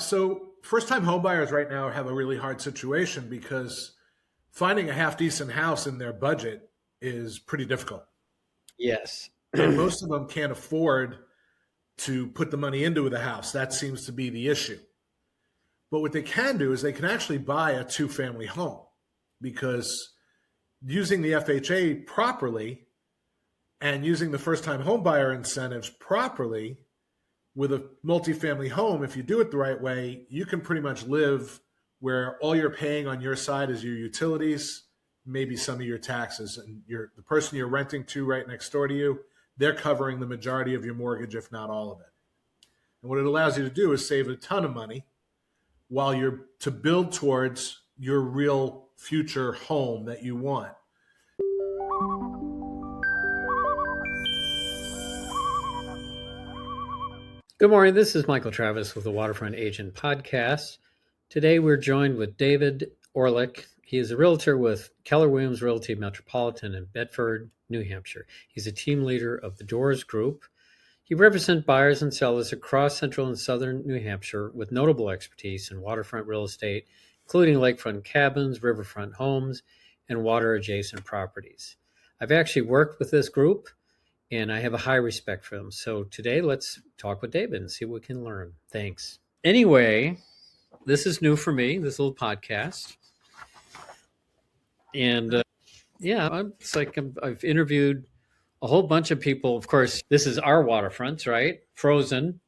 So first-time homebuyers right now have a really hard situation because finding a half-decent house in their budget is pretty difficult. Yes. And most of them can't afford to put the money into the house. That seems to be the issue. But what they can do is they can actually buy a two-family home, because using the FHA properly and using the first-time homebuyer incentives properly with a multifamily home, if you do it the right way, you can pretty much live where all you're paying on your side is your utilities, maybe some of your taxes, and the person you're renting to right next door to you, they're covering the majority of your mortgage, if not all of it. And what it allows you to do is save a ton of money while you're to build towards your real future home that you want. Good morning. This is Michael Travis with the Waterfront Agent Podcast. Today we're joined with David Orlick. He is a realtor with Keller Williams Realty, Metropolitan in Bedford, New Hampshire. He's a team leader of the DORS group. He represents buyers and sellers across central and southern New Hampshire with notable expertise in waterfront real estate, including lakefront cabins, riverfront homes, and water-adjacent properties. I've actually worked with this group, and I have a high respect for them. So today, let's talk with David and see what we can learn. Thanks. Anyway, this is new for me, this little podcast. And I've interviewed a whole bunch of people. Of course, this is our waterfronts, right? Frozen.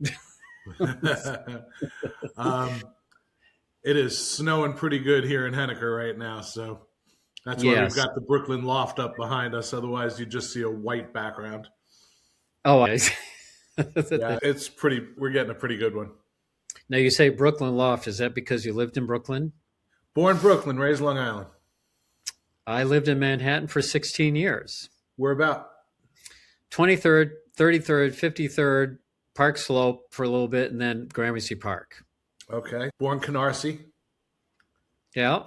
It is snowing pretty good here in Henniker right now, so that's why we've got the Brooklyn loft up behind us. Otherwise, you just see a white background. Oh, yeah, it's pretty. We're getting a pretty good one. Now, you say Brooklyn loft. Is that because you lived in Brooklyn? Born Brooklyn, raised Long Island. I lived in Manhattan for 16 years. Where about? 23rd, 33rd, 53rd, Park Slope for a little bit, and then Gramercy Park. Okay. Born Canarsie. Yeah.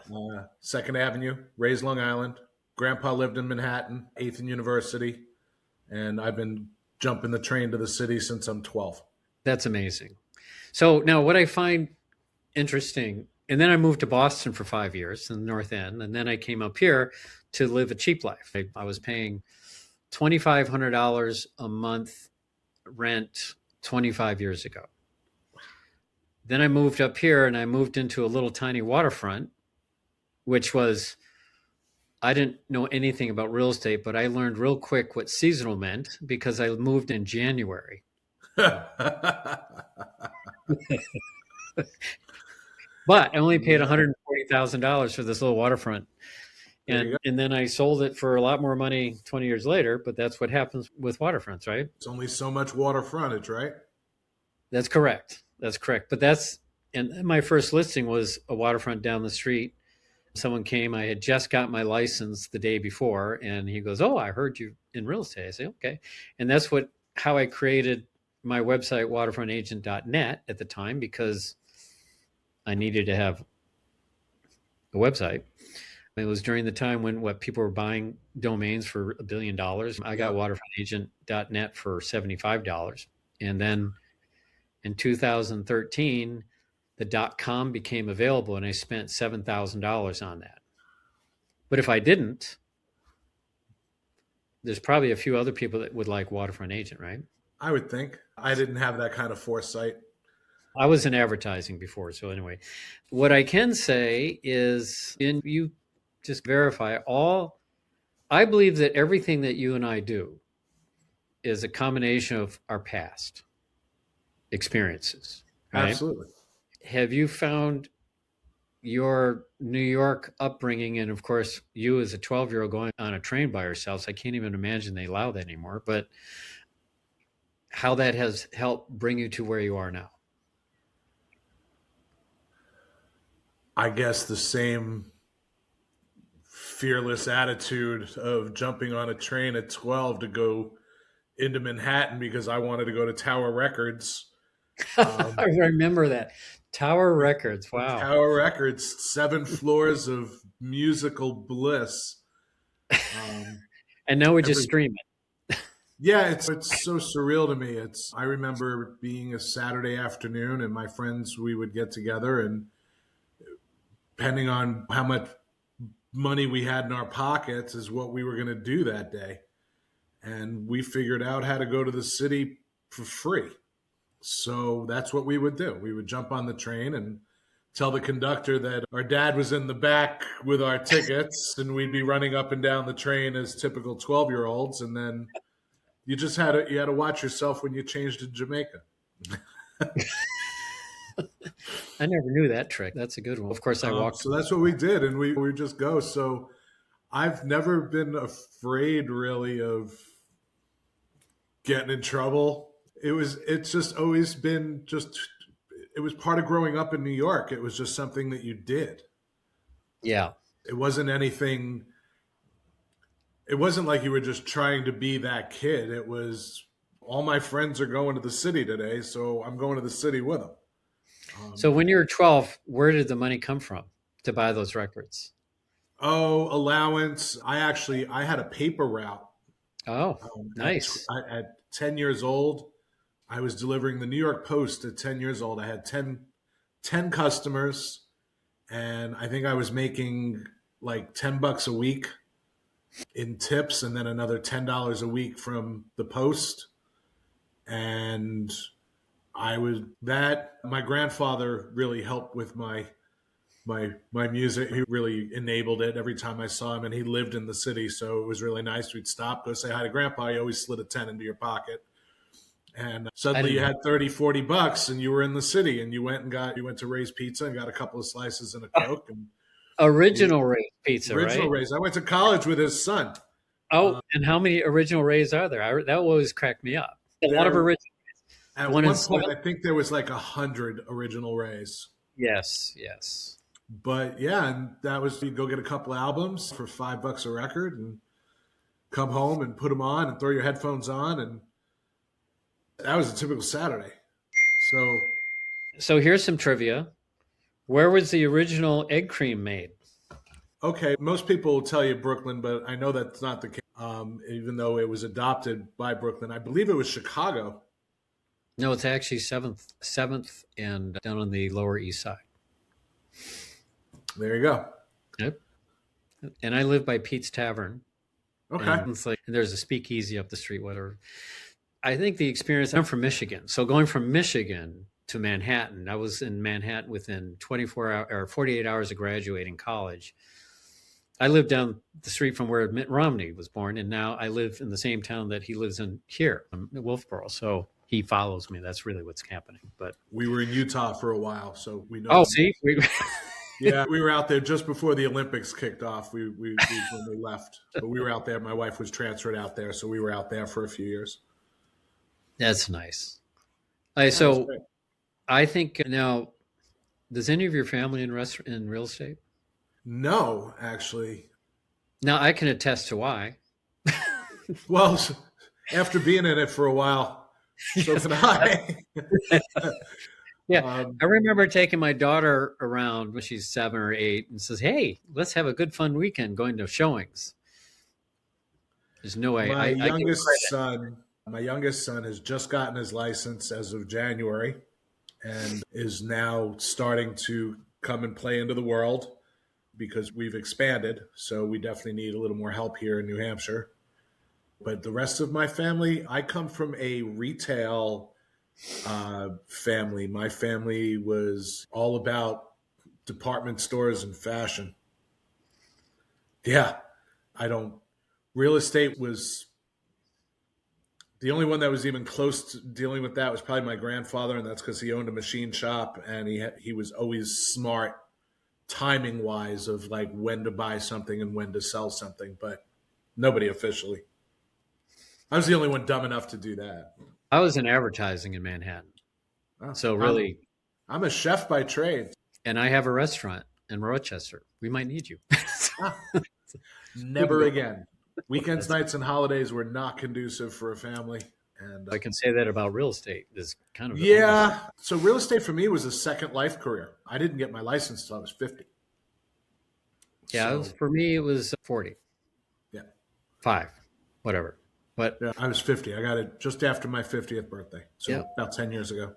2nd Avenue, raised Long Island. Grandpa lived in Manhattan, 8th and University, and I've been jumping the train to the city since I'm 12. That's amazing. So now what I find interesting, and then I moved to Boston for 5 years in the North End, and then I came up here to live a cheap life. I was paying $2,500 a month rent 25 years ago. Then I moved up here and I moved into a little tiny waterfront, which was, I didn't know anything about real estate, but I learned real quick what seasonal meant because I moved in January. But I only paid $140,000 for this little waterfront. And then I sold it for a lot more money 20 years later, but that's what happens with waterfronts, right? It's only so much water frontage, right? That's correct. That's correct. But and my first listing was a waterfront down the street. Someone came, I had just got my license the day before, and he goes, "Oh, I heard you in real estate." I say, "Okay." And that's how I created my website, waterfrontagent.net at the time, because I needed to have a website. It was during the time when people were buying domains for $1 billion. I got waterfrontagent.net for $75. And then in 2013, the .com became available, and I spent $7,000 on that. But if I didn't, there's probably a few other people that would like Waterfront Agent, right? I would think. I didn't have that kind of foresight. I was in advertising before. So anyway, what I can say is, you just verify I believe that everything that you and I do is a combination of our past experiences. Right? Absolutely. Have you found your New York upbringing, and of course you as a 12-year-old going on a train by yourself, I can't even imagine they allow that anymore, but how that has helped bring you to where you are now? I guess the same fearless attitude of jumping on a train at 12 to go into Manhattan because I wanted to go to Tower Records. I remember that. Tower Records. Wow. Tower Records, 7 floors of musical bliss. And now we just stream it. Yeah, it's so surreal to me. I remember being a Saturday afternoon and my friends, we would get together, and depending on how much money we had in our pockets is what we were going to do that day. And we figured out how to go to the city for free. So that's what we would do. We would jump on the train and tell the conductor that our dad was in the back with our tickets, and we'd be running up and down the train as typical 12-year-olds. And then you had to watch yourself when you changed to Jamaica. I never knew that trick. That's a good one. Of course, I walked. So that's what we did, and we just go. So I've never been afraid really of getting in trouble. It's just always been it was part of growing up in New York. It was just something that you did. Yeah. It wasn't anything. It wasn't like you were just trying to be that kid. It was, all my friends are going to the city today, so I'm going to the city with them. So when you were 12, where did the money come from to buy those records? Oh, allowance. I had a paper route. Oh, nice. At 10 years old, I was delivering the New York Post at 10 years old. I had 10 customers, and I think I was making like $10 a week in tips, and then another $10 a week from the Post. And my grandfather really helped with my music. He really enabled it every time I saw him, and he lived in the city, so it was really nice. We'd stop, go say hi to Grandpa. He always slid a 10 into your pocket, and suddenly you had $30-$40 and you were in the city, and you went to Ray's Pizza and got a couple of slices and a Coke. And original Ray's Pizza, original right? Ray's. I went to college with his son. Oh, and how many original Rays are there? That always cracked me up. A lot of original. At one point, I think there was like 100 original Rays. Yes. But yeah, and that was, you go get a couple albums for $5 a record and come home and put them on and throw your headphones on, and that was a typical Saturday. So here's some trivia. Where was the original egg cream made? Okay, most people will tell you Brooklyn, but I know that's not the case. Even though it was adopted by Brooklyn, I believe it was Chicago. No, it's actually 7th and down on the Lower East Side. There you go. Yep. And I live by Pete's Tavern. Okay. And it's like, there's a speakeasy up the street, whatever. I think the experience, I'm from Michigan. So going from Michigan to Manhattan, I was in Manhattan within 48 hours of graduating college. I lived down the street from where Mitt Romney was born, and now I live in the same town that he lives in here, in Wolfboro. So he follows me. That's really what's happening. But we were in Utah for a while, so we know. Oh, see? Yeah, we were out there just before the Olympics kicked off. When we left, but we were out there. My wife was transferred out there, so we were out there for a few years. That's nice. So I think now, does any of your family in real estate? No, actually. Now I can attest to why. Well, after being in it for a while, so can I. Yeah, I remember taking my daughter around when she's 7 or 8 and says, "Hey, let's have a good fun weekend going to showings." There's no way. My youngest son has just gotten his license as of January and is now starting to come and play into the world because we've expanded. So we definitely need a little more help here in New Hampshire. But the rest of my family, I come from a retail family. My family was all about department stores and fashion. Yeah, real estate was the only one that was even close to dealing with that was probably my grandfather, and that's because he owned a machine shop, and he was always smart timing wise of like when to buy something and when to sell something, but nobody officially. I was the only one dumb enough to do that. I was in advertising in Manhattan. So really, I'm a chef by trade. And I have a restaurant in Rochester. We might need you. Never again. Weekends, nights, and holidays were not conducive for a family. And I can say that about real estate. Is kind of So real estate for me was a second life career. I didn't get my license until I was 50. Yeah, for me it was 40. Yeah, 5, whatever. But Yeah, I was 50. I got it just after my 50th birthday. yeah. So about 10 years ago.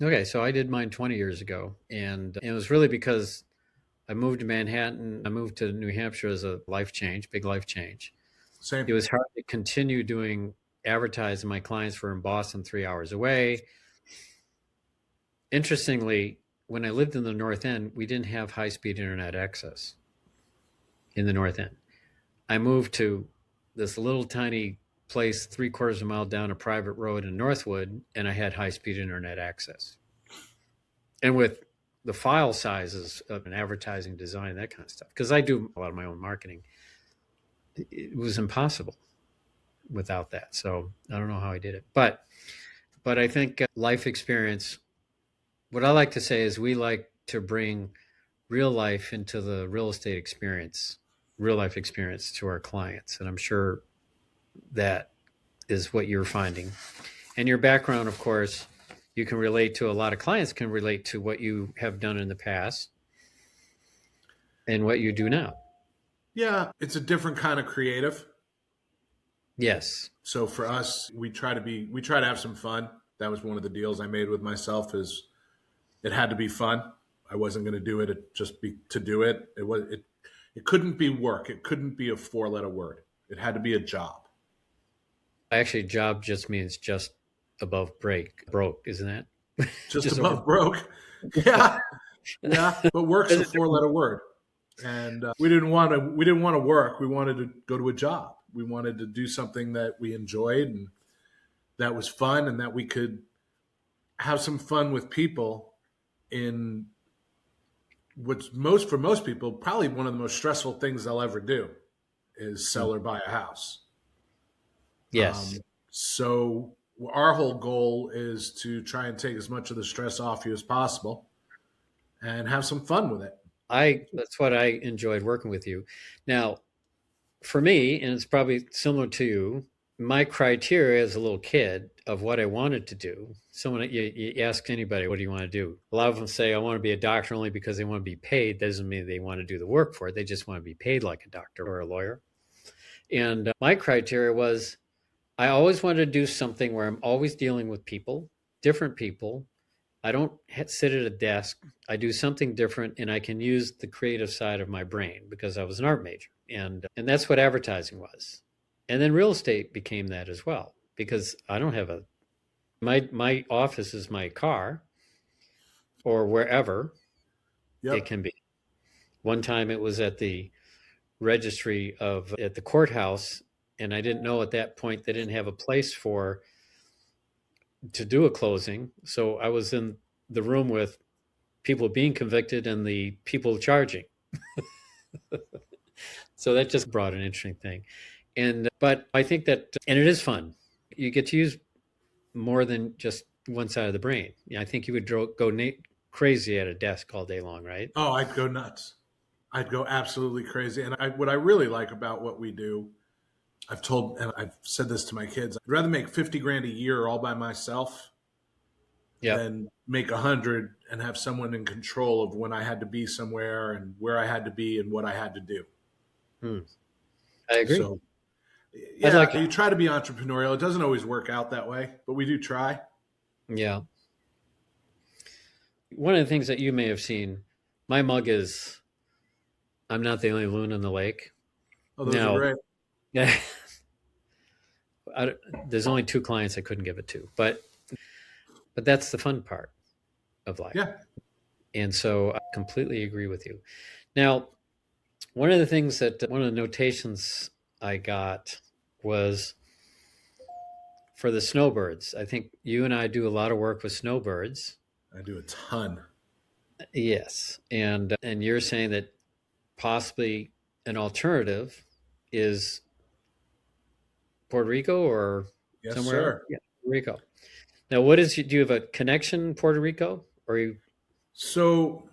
Okay. So I did mine 20 years ago. And it was really because I moved to Manhattan. I moved to New Hampshire as a life change, big life change. It Same. was hard to continue doing advertising. My clients were in Boston, 3 hours away. Interestingly, when I lived in the North End, we didn't have high speed internet access in the North End. I moved to this little tiny place 3/4 of a mile down a private road in Northwood, and I had high speed internet access. And with the file sizes of an advertising design, that kind of stuff, because I do a lot of my own marketing, it was impossible without that. So I don't know how I did it, but I think life experience. What I like to say is we like to bring real life into the real estate experience, real life experience to our clients, and I'm sure that is what you're finding. And your background, of course, you can relate to. A lot of clients can relate to what you have done in the past and what you do now. Yeah, it's a different kind of creative. Yes. So for us, we try to have some fun. That was one of the deals I made with myself is it had to be fun. I wasn't going to do it just to do it. It couldn't be work. It couldn't be a 4-letter word. It had to be a job. Actually, job just means just above broke, isn't that? Just above broke. Yeah. Yeah. But work's a 4-letter word. And we didn't want to work. We wanted to go to a job. We wanted to do something that we enjoyed and that was fun and that we could have some fun with people in for most people, probably one of the most stressful things they'll ever do is sell or buy a house. Yes. So our whole goal is to try and take as much of the stress off you as possible and have some fun with it. That's what I enjoyed working with you. Now, for me, and it's probably similar to you, my criteria as a little kid of what I wanted to do. Someone you ask anybody, what do you want to do? A lot of them say, I want to be a doctor only because they want to be paid. Doesn't mean they want to do the work for it. They just want to be paid like a doctor or a lawyer. And my criteria was I always wanted to do something where I'm always dealing with people, different people. I don't sit at a desk. I do something different, and I can use the creative side of my brain because I was an art major. And that's what advertising was. And then real estate became that as well, because I don't have my office is my car or wherever it can be. One time it was at the registry at the courthouse, and I didn't know at that point they didn't have a place to do a closing. So I was in the room with people being convicted and the people charging. So that just brought an interesting thing. But I think that, and it is fun. You get to use more than just one side of the brain. I think you would go crazy at a desk all day long, right? Oh, I'd go nuts. I'd go absolutely crazy. And what I really like about what we do, I've said this to my kids, I'd rather make 50 grand a year all by myself than make 100 and have someone in control of when I had to be somewhere and where I had to be and what I had to do. I agree. So, yeah, you try to be entrepreneurial. It doesn't always work out that way, but we do try. Yeah. One of the things that you may have seen, my mug is, I'm not the only loon in the lake. Oh, those are great. Yeah. There's only 2 clients I couldn't give it to, but that's the fun part of life. Yeah. And so I completely agree with you. Now, one of the notations I got was for the Snowbirds. I think you and I do a lot of work with Snowbirds. I do a ton. Yes. And you're saying that possibly an alternative is Puerto Rico or somewhere? Sir. Yeah, Puerto Rico. Now, do you have a connection in Puerto Rico? So,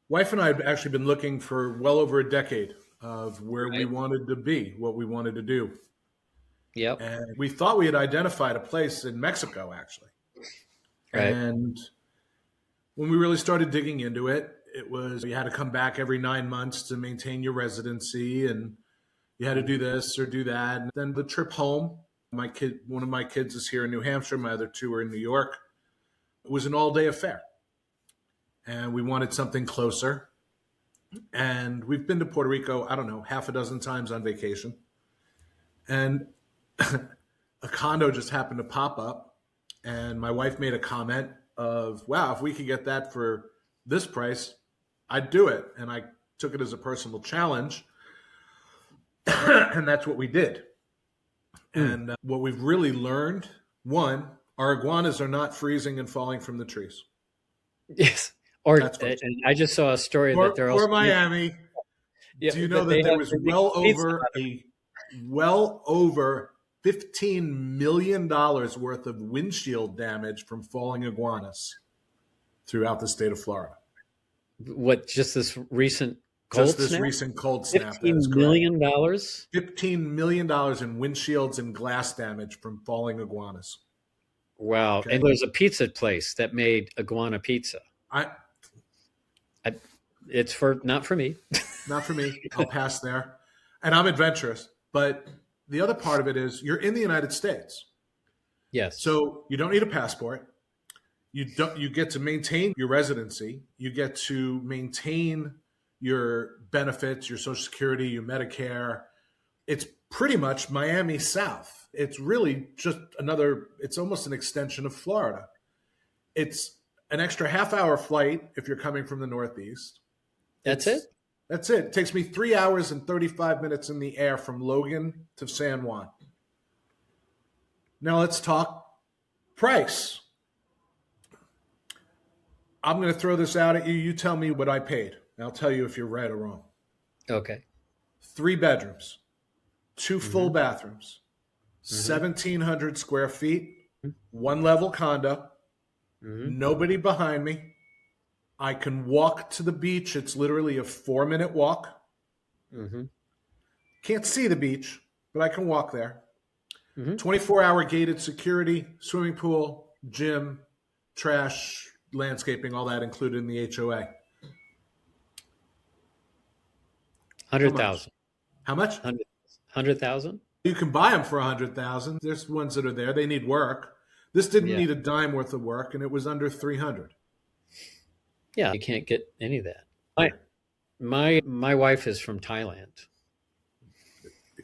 wife and I have actually been looking for well over a decade of where we wanted to be, what we wanted to do. Yep. And we thought we had identified a place in Mexico, actually. Right. And when we really started digging into it, you had to come back every 9 months to maintain your residency. And, You had to do this or do that. And then the trip home, one of my kids is here in New Hampshire. My other two are in New York. It was an all-day affair. And we wanted something closer. And we've been to Puerto Rico, I don't know, half a dozen times on vacation. And a condo just happened to pop up. And my wife made a comment of, wow, if we could get that for this price, I'd do it. And I took it as a personal challenge. And that's what we did. And what we've really learned, one, our iguanas are not freezing and falling from the trees. Yes. And I just saw a story that they're also... Or Miami. Yeah, do you know that there was well over $15 million worth of windshield damage from falling iguanas throughout the state of Florida? What, just this recent cold snap? Just this recent cold snap. $15 million? $15 million in windshields and glass damage from falling iguanas. Wow. Okay. And there's a pizza place that made iguana pizza. It's not for me. Not for me. I'll pass there. And I'm adventurous. But the other part of it is you're in the United States. Yes. So you don't need a passport. You get to maintain your residency. You get to maintain your benefits, your Social Security, your Medicare. It's pretty much Miami South. It's really just it's almost an extension of Florida. It's an extra half-hour flight if you're coming from the Northeast. That's it? That's it. It takes me 3 hours and 35 minutes in the air from Logan to San Juan. Now let's talk price. I'm going to throw this out at you. You tell me what I paid. And I'll tell you if you're right or wrong. Okay. 3 bedrooms, 2 full bathrooms, 1,700 square feet, 1 level condo, nobody behind me. I can walk to the beach. It's literally a 4-minute walk. Can't see the beach, but I can walk there. 24-hour gated security, swimming pool, gym, trash, landscaping, all that included in the HOA. 100,000. How much? 100,000. You can buy them for 100,000. There's ones that are there. They need work. This didn't need a dime worth of work, and it was under 300. Yeah, you can't get any of that. My wife is from Thailand.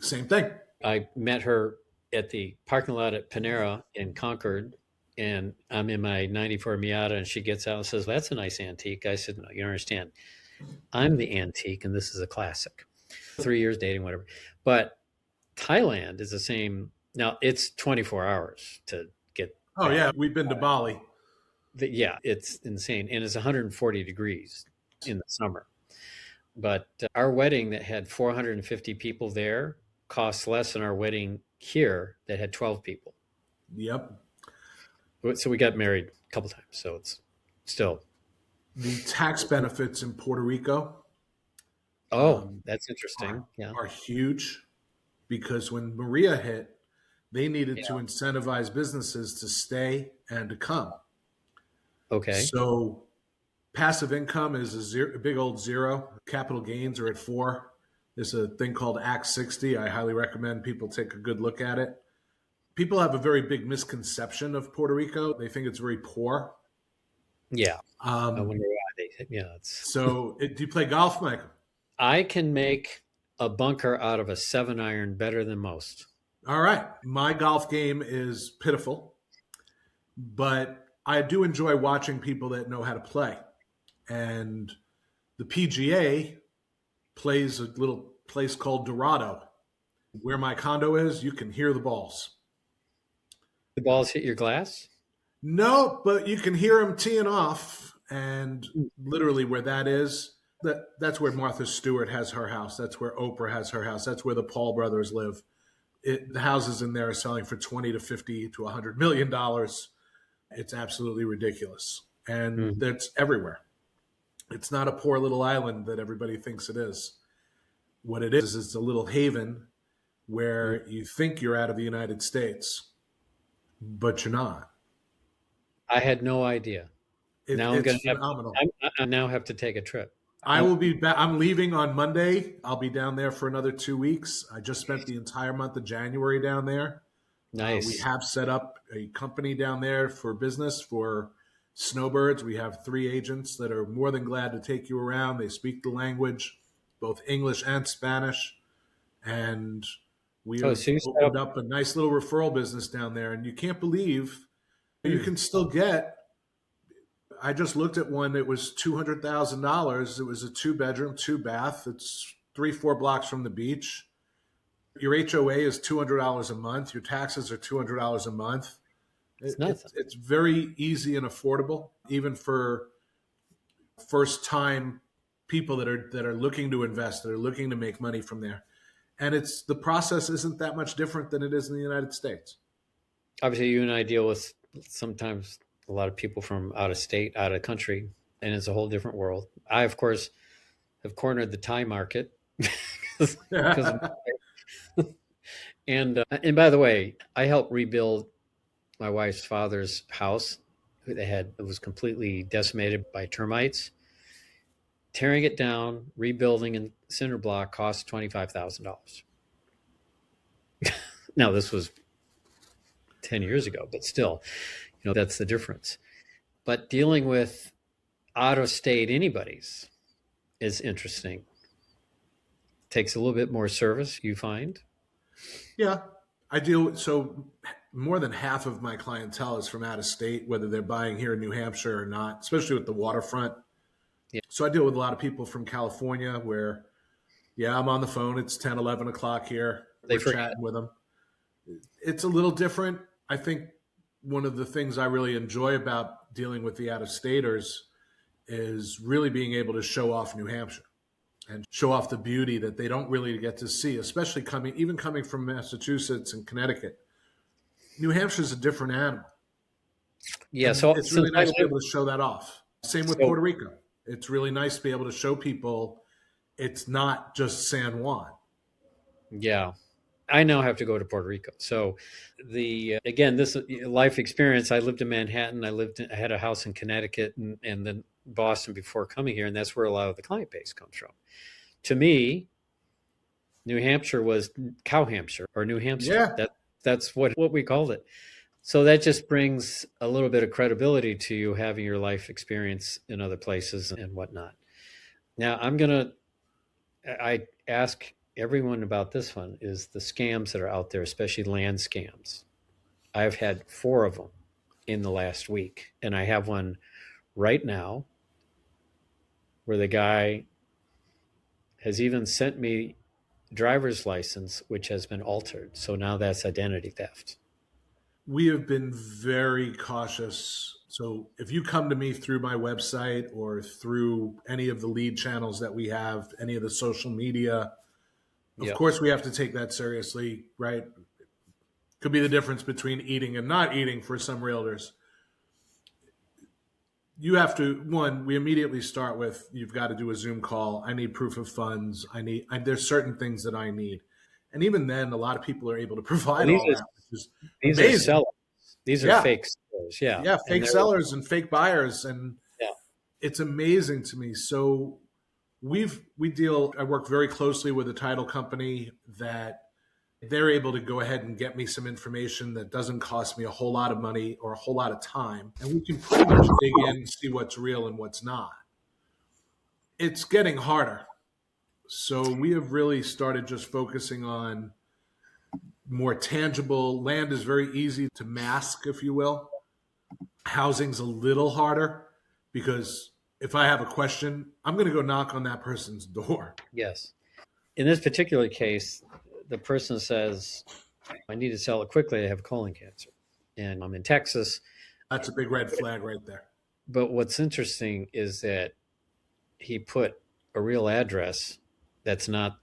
Same thing. I met her at the parking lot at Panera in Concord, and I'm in my 94 Miata, and she gets out and says, "That's a nice antique." I said, "No, you don't understand. I'm the antique, and this is a classic." 3 years dating, whatever. But Thailand is the same. Now, it's 24 hours to get. Oh, yeah. We've been to Bali. Yeah, it's insane. And it's 140 degrees in the summer. But our wedding that had 450 people there cost less than our wedding here that had 12 people. Yep. So we got married a couple times. So it's still. The tax benefits in Puerto Rico. Oh, that's interesting. Are huge because when Maria hit, they needed to incentivize businesses to stay and to come. Okay. So passive income is a big old 0. Capital gains are at 4. There's a thing called Act 60. I highly recommend people take a good look at it. People have a very big misconception of Puerto Rico. They think it's very poor. Yeah. I wonder why So do you play golf, Michael? I can make a bunker out of a 7-iron better than most. All right. My golf game is pitiful, but I do enjoy watching people that know how to play. And the PGA plays a little place called Dorado. Where my condo is, you can hear the balls. The balls hit your glass? No, but you can hear them teeing off. And literally where that is, that's where Martha Stewart has her house. That's where Oprah has her house. That's where the Paul brothers live. The houses in there are selling for $20 to $50 to $100 million. It's absolutely ridiculous. And that's everywhere. It's not a poor little island that everybody thinks it is. What it is it's a little haven where you think you're out of the United States, but you're not. I had no idea. It's phenomenal. I now have to take a trip. I will be back. I'm leaving on Monday. I'll be down there for another 2 weeks. I just spent the entire month of January down there. Nice. We have set up a company down there for business for Snowbirds. We have 3 agents that are more than glad to take you around. They speak the language, both English and Spanish. And we have opened up a nice little referral business down there. And you can't believe you can still get. I just looked at one that was $200,000. It was a 2-bedroom, 2-bath. It's 3-4 blocks from the beach. Your HOA is $200 a month. Your taxes are $200 a month. It's very easy and affordable, even for first-time people that are looking to invest, that are looking to make money from there. And the process isn't that much different than it is in the United States. Obviously, you and I deal with sometimes a lot of people from out of state, out of country, and it's a whole different world. I, of course, have cornered the Thai market. And by the way, I helped rebuild my wife's father's house. It was completely decimated by termites. Tearing it down, rebuilding in cinder block cost $25,000. Now, this was 10 years ago, but still, that's the difference. But dealing with out-of-state anybody's is interesting. Takes a little bit more service, you find? Yeah, so more than half of my clientele is from out of state, whether they're buying here in New Hampshire or not, especially with the waterfront. Yeah. So I deal with a lot of people from California where, I'm on the phone. It's 10, 11 o'clock here. We're chatting with them. It's a little different. I think one of the things I really enjoy about dealing with the out-of-staters is really being able to show off New Hampshire and show off the beauty that they don't really get to see, especially coming from Massachusetts and Connecticut. New Hampshire is a different animal. Yeah, so it's really nice to be able to show that off. Same with Puerto Rico. It's really nice to be able to show people it's not just San Juan. Yeah. I now have to go to Puerto Rico. So again, this life experience, I lived in Manhattan. I had a house in Connecticut and then Boston before coming here. And that's where a lot of the client base comes from. To me, New Hampshire was Cow Hampshire or New Hampshire. Yeah. That's what we called it. So that just brings a little bit of credibility to you having your life experience in other places and whatnot. Now I ask everyone about this one is the scams that are out there, especially land scams. I've had 4 of them in the last week, and I have one right now where the guy has even sent me driver's license, which has been altered. So now that's identity theft. We have been very cautious. So if you come to me through my website or through any of the lead channels that we have, any of the social media, of course, we have to take that seriously, right? Could be the difference between eating and not eating for some realtors. You have to, we immediately start with, you've got to do a Zoom call. I need proof of funds. There's certain things that I need. And even then, a lot of people are able to provide all that, which is these amazing. Are sellers. These are fake sellers. Yeah. Yeah, fake sellers and fake buyers. And it's amazing to me. So I work very closely with a title company that they're able to go ahead and get me some information that doesn't cost me a whole lot of money or a whole lot of time. And we can pretty much dig in and see what's real and what's not. It's getting harder. So we have really started just focusing on more tangible. Land is very easy to mask, if you will. Housing's a little harder because if I have a question, I'm going to go knock on that person's door. Yes. In this particular case, the person says, I need to sell it quickly. I have colon cancer and I'm in Texas. That's a big red flag right there. But what's interesting is that he put a real address that's not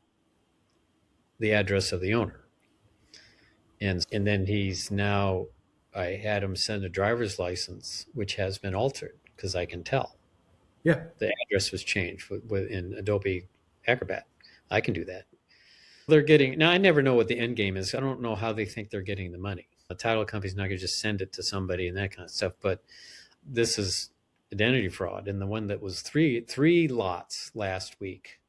the address of the owner. And then I had him send a driver's license, which has been altered because I can tell. Yeah. The address was changed in Adobe Acrobat. I can do that. Now I never know what the end game is. I don't know how they think they're getting the money. The title company's not going to just send it to somebody and that kind of stuff. But this is identity fraud. And the one that was three lots last week,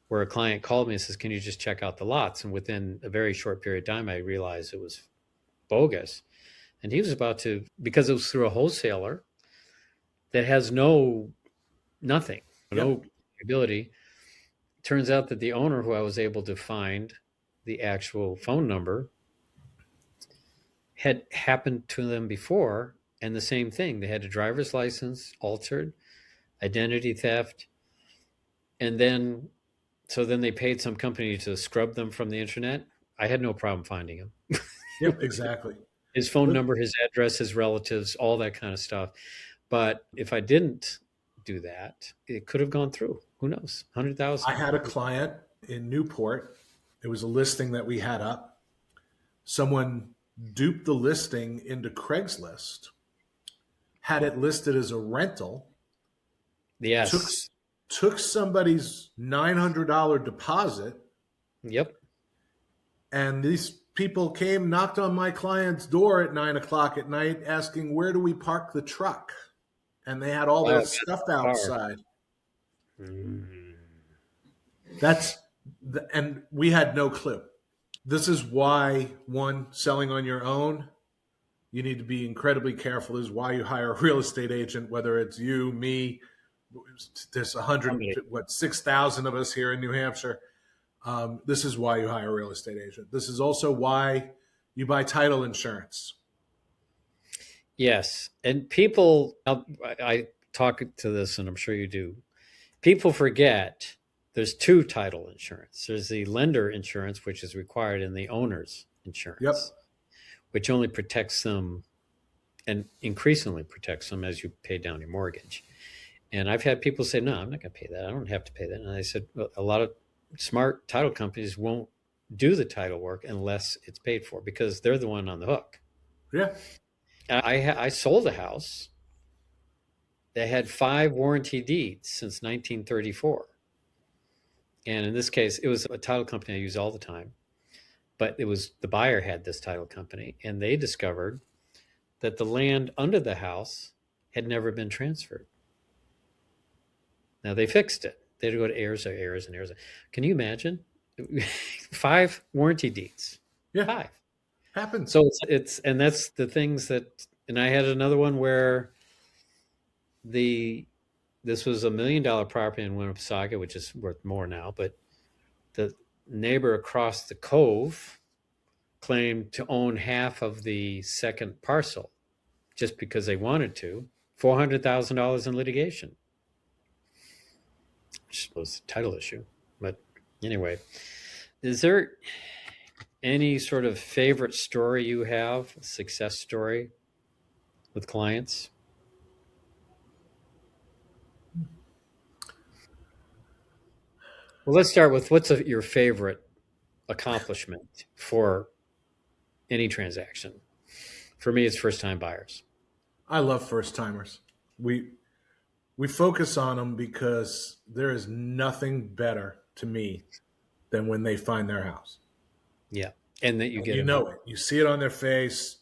where a client called me and says, can you just check out the lots? And within a very short period of time, I realized it was bogus. And he was about to, because it was through a wholesaler that has nothing, no ability. Turns out that the owner, who I was able to find the actual phone number, had happened to them before. And the same thing, they had a driver's license altered, identity theft. And then they paid some company to scrub them from the internet. I had no problem finding him. Yep, exactly. His phone number, his address, his relatives, all that kind of stuff. But if I didn't do that, it could have gone through. Who knows? 100,000. I had a client in Newport. It was a listing that we had up. Someone duped the listing into Craigslist, had it listed as a rental. Yes. Took somebody's $900 deposit. Yep. And these people came, knocked on my client's door at 9:00 at night asking, where do we park the truck? And they had all their stuff outside. And we had no clue. This is why, one, selling on your own, you need to be incredibly careful. This is why you hire a real estate agent, whether it's you, me. There's 6,000 of us here in New Hampshire. This is why you hire a real estate agent. This is also why you buy title insurance. Yes. And people, I talk to this, and I'm sure you do. People forget there's two title insurance. There's the lender insurance, which is required, and the owner's insurance, which only protects them and increasingly protects them as you pay down your mortgage. And I've had people say, no, I'm not going to pay that. I don't have to pay that. And I said, well, a lot of smart title companies won't do the title work unless it's paid for, because they're the one on the hook. Yeah. I sold a house that had 5 warranty deeds since 1934. And in this case, it was a title company I use all the time. But it was the buyer had this title company, and they discovered that the land under the house had never been transferred. Now they fixed it. They had to go to heirs. Can you imagine? 5 warranty deeds. Yeah. 5. Happens. So and that's the things that, and I had another one where this was $1 million property in Winnipesaukee, which is worth more now, but the neighbor across the cove claimed to own half of the second parcel just because they wanted to. $400,000 in litigation, which was a title issue. But anyway, is there any sort of favorite story you have, a success story with clients? Well, let's start with what's your favorite accomplishment for any transaction? For me, it's first-time buyers. I love first-timers. We focus on them because there is nothing better to me than when they find their house. Yeah, and that you get it. You see it on their face,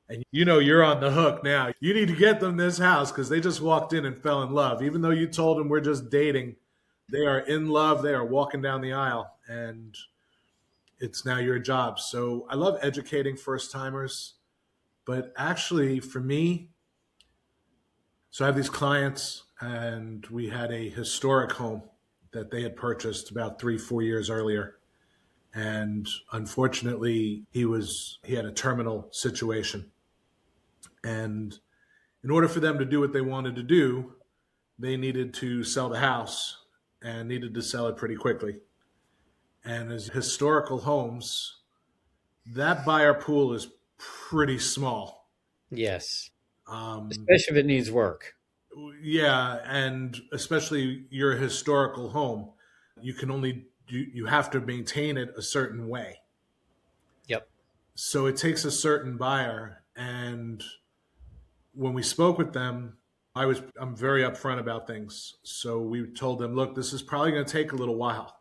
and you're on the hook now. You need to get them this house because they just walked in and fell in love. Even though you told them we're just dating, they are in love. They are walking down the aisle, and it's now your job. So I love educating first-timers. But actually, for me, so I have these clients, and we had a historic home that they had purchased about 3-4 years earlier. And unfortunately, he had a terminal situation. And in order for them to do what they wanted to do, they needed to sell the house and needed to sell it pretty quickly. And as historical homes, that buyer pool is pretty small. Yes. Especially if it needs work. Yeah. And especially your historical home, you have to maintain it a certain way. Yep. So it takes a certain buyer. And when we spoke with them, I'm very upfront about things. So we told them, look, this is probably going to take a little while.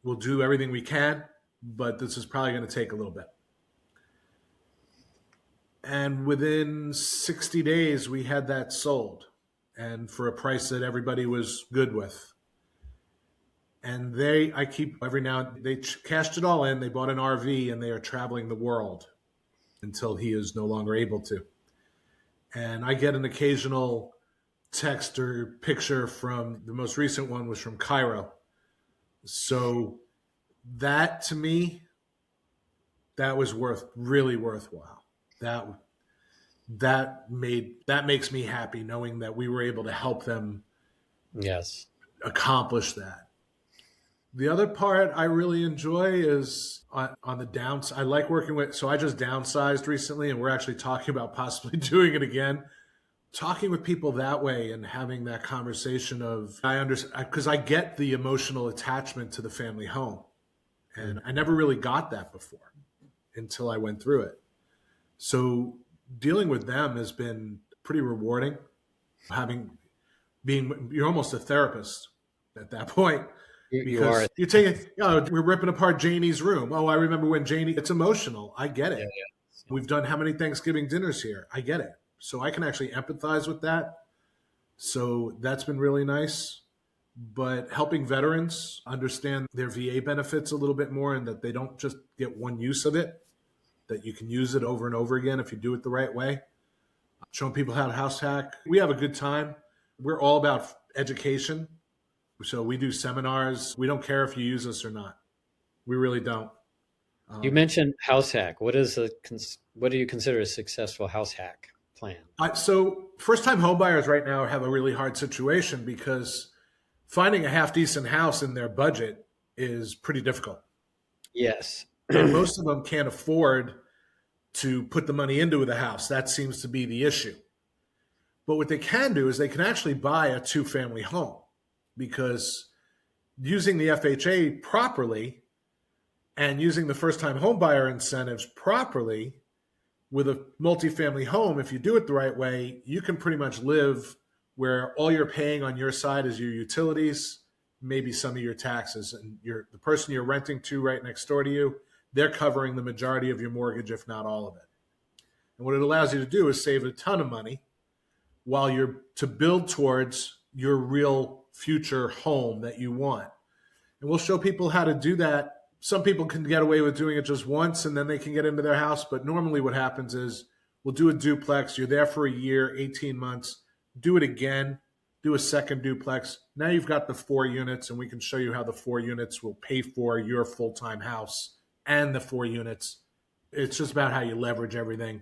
We'll do everything we can, but this is probably going to take a little bit. And within 60 days, we had that sold. and for a price that everybody was good with. And I keep every now and they cashed it all in. They bought an RV and they are traveling the world until he is no longer able to. And I get an occasional text or picture from the most recent one was from Cairo. So that to me, that was really worthwhile. That makes me happy knowing that we were able to help them accomplish that. The other part I really enjoy is on the downside. I like working with, so I just downsized recently and we're actually talking about possibly doing it again. Talking with people that way and having that conversation of, I understand, because I get the emotional attachment to the family home. And I never really got that before until I went through it. So dealing with them has been pretty rewarding. You're almost a therapist at that point. Because you're taking, we're ripping apart Janie's room. Oh, I remember when it's emotional. I get it. Yeah. We've done how many Thanksgiving dinners here? I get it. So I can actually empathize with that. So that's been really nice. But helping veterans understand their VA benefits a little bit more and that they don't just get one use of it, that you can use it over and over again if you do it the right way. Showing people how to house hack. We have a good time. We're all about education. So we do seminars. We don't care if you use us or not. We really don't. You mentioned house hack. What do you consider a successful house hack plan? So first-time homebuyers right now have a really hard situation because finding a half-decent house in their budget is pretty difficult. Yes. And most of them can't afford to put the money into the house. That seems to be the issue. But what they can do is they can actually buy a two-family home. Because using the FHA properly and using the first-time homebuyer incentives properly with a multifamily home, if you do it the right way, you can pretty much live where all you're paying on your side is your utilities, maybe some of your taxes, and the person you're renting to right next door to you, they're covering the majority of your mortgage, if not all of it. And what it allows you to do is save a ton of money while you're to build towards your real future home that you want. And we'll show people how to do that. Some people can get away with doing it just once and then they can get into their house. But normally what happens is we'll do a duplex. You're there for a year, 18 months. Do it again. Do a second duplex. Now you've got the 4 units and we can show you how the 4 units will pay for your full-time house and the 4 units. It's just about how you leverage everything.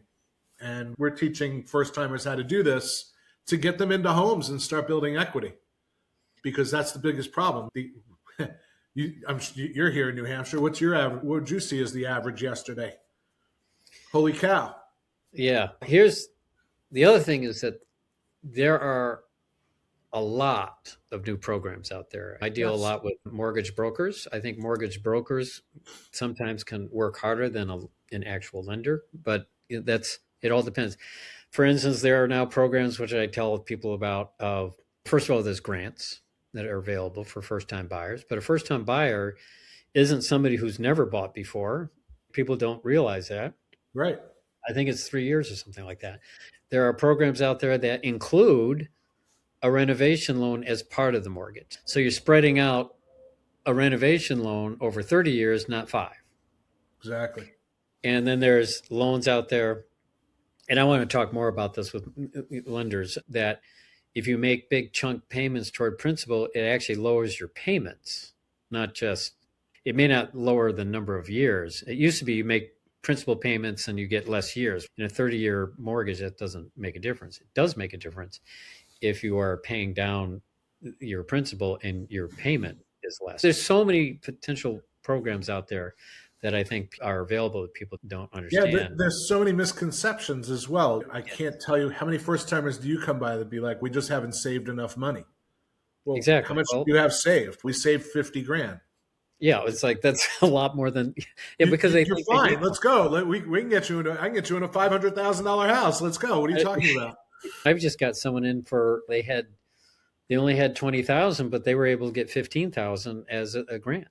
And we're teaching first-timers how to do this to get them into homes and start building equity. Because that's the biggest problem. You're here in New Hampshire. What's your average? What did you see as the average yesterday? Holy cow. Yeah. Here's the other thing is that there are a lot of new programs out there. I deal a lot with mortgage brokers. I think mortgage brokers sometimes can work harder than an actual lender, but it all depends. For instance, there are now programs which I tell people about first of all, there's grants that are available for first-time buyers. But a first-time buyer isn't somebody who's never bought before. People don't realize that. Right. I think it's 3 years or something like that. There are programs out there that include a renovation loan as part of the mortgage. So you're spreading out a renovation loan over 30 years, not 5. Exactly. And then there's loans out there, and I want to talk more about this with lenders, that if you make big chunk payments toward principal, it actually lowers your payments, it may not lower the number of years. It used to be you make principal payments and you get less years. In a 30-year mortgage, that doesn't make a difference. It does make a difference if you are paying down your principal and your payment is less. There's so many potential programs out there that I think are available that people don't understand. Yeah, there's so many misconceptions as well. I can't tell you how many first-timers do you come by that be like, we just haven't saved enough money. Well, exactly. How much do you have saved? We saved $50,000. Yeah, it's like that's a lot more than because you're fine. Let's go. We can get you I can get you in a $500,000 house. Let's go. What are you talking about? I've just got someone in they only had 20,000, but they were able to get 15,000 as a grant.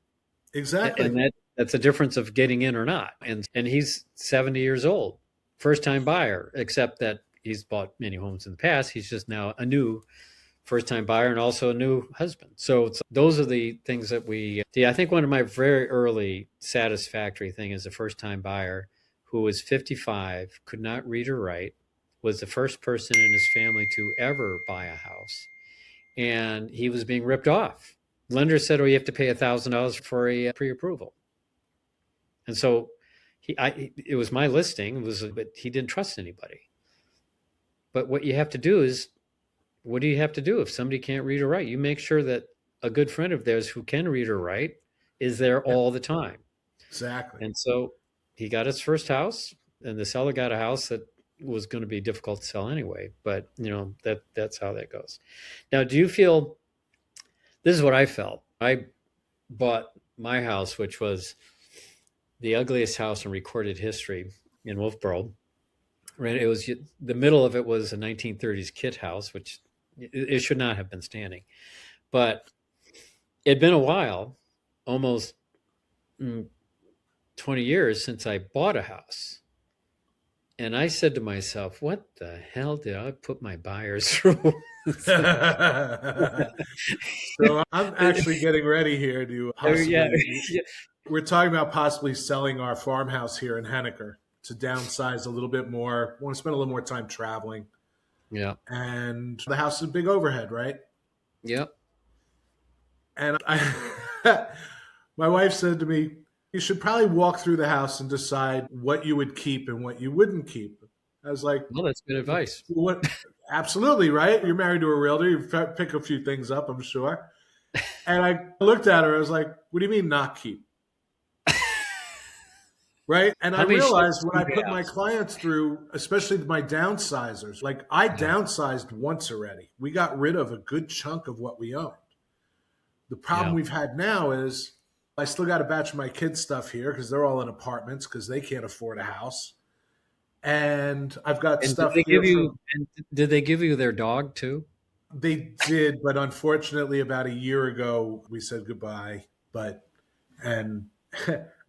Exactly. And that's a difference of getting in or not. And he's 70 years old, first time buyer, except that he's bought many homes in the past. He's just now a new first time buyer and also a new husband. So those are the things that I think one of my very early satisfactory thing as a first time buyer who was 55, could not read or write, was the first person in his family to ever buy a house. And he was being ripped off. Lender said, oh, you have to pay $1,000 for a pre-approval. And so it was my listing, but he didn't trust anybody. But what you have to do is, what do you have to do if somebody can't read or write? You make sure that a good friend of theirs who can read or write is there all the time. Exactly. And so he got his first house, and the seller got a house that was going to be difficult to sell anyway. But that's how that goes. Now, do you feel, this is what I felt. I bought my house, which was the ugliest house in recorded history in Wolfboro. Right, it was, the middle of it was a 1930s kit house, which it should not have been standing. But it'd been a while, almost 20 years since I bought a house. And I said to myself, what the hell did I put my buyers through? So I'm actually getting ready here to we're talking about possibly selling our farmhouse here in Henniker to downsize a little bit more. Want to spend a little more time traveling. Yeah. And the house is a big overhead, right? Yep. And my wife said to me, you should probably walk through the house and decide what you would keep and what you wouldn't keep. I was like, well, that's good advice. What? Absolutely, right? You're married to a realtor. You pick a few things up, I'm sure. And I looked at her. I was like, what do you mean not keep? Right? And I realized when I put my clients through, especially my downsizers, like I downsized once already. We got rid of a good chunk of what we owned. The problem we've had now is I still got a batch of my kids' stuff here because they're all in apartments because they can't afford a house. And I've got stuff here. Did they give you their dog too? They did, but unfortunately about a year ago we said goodbye. And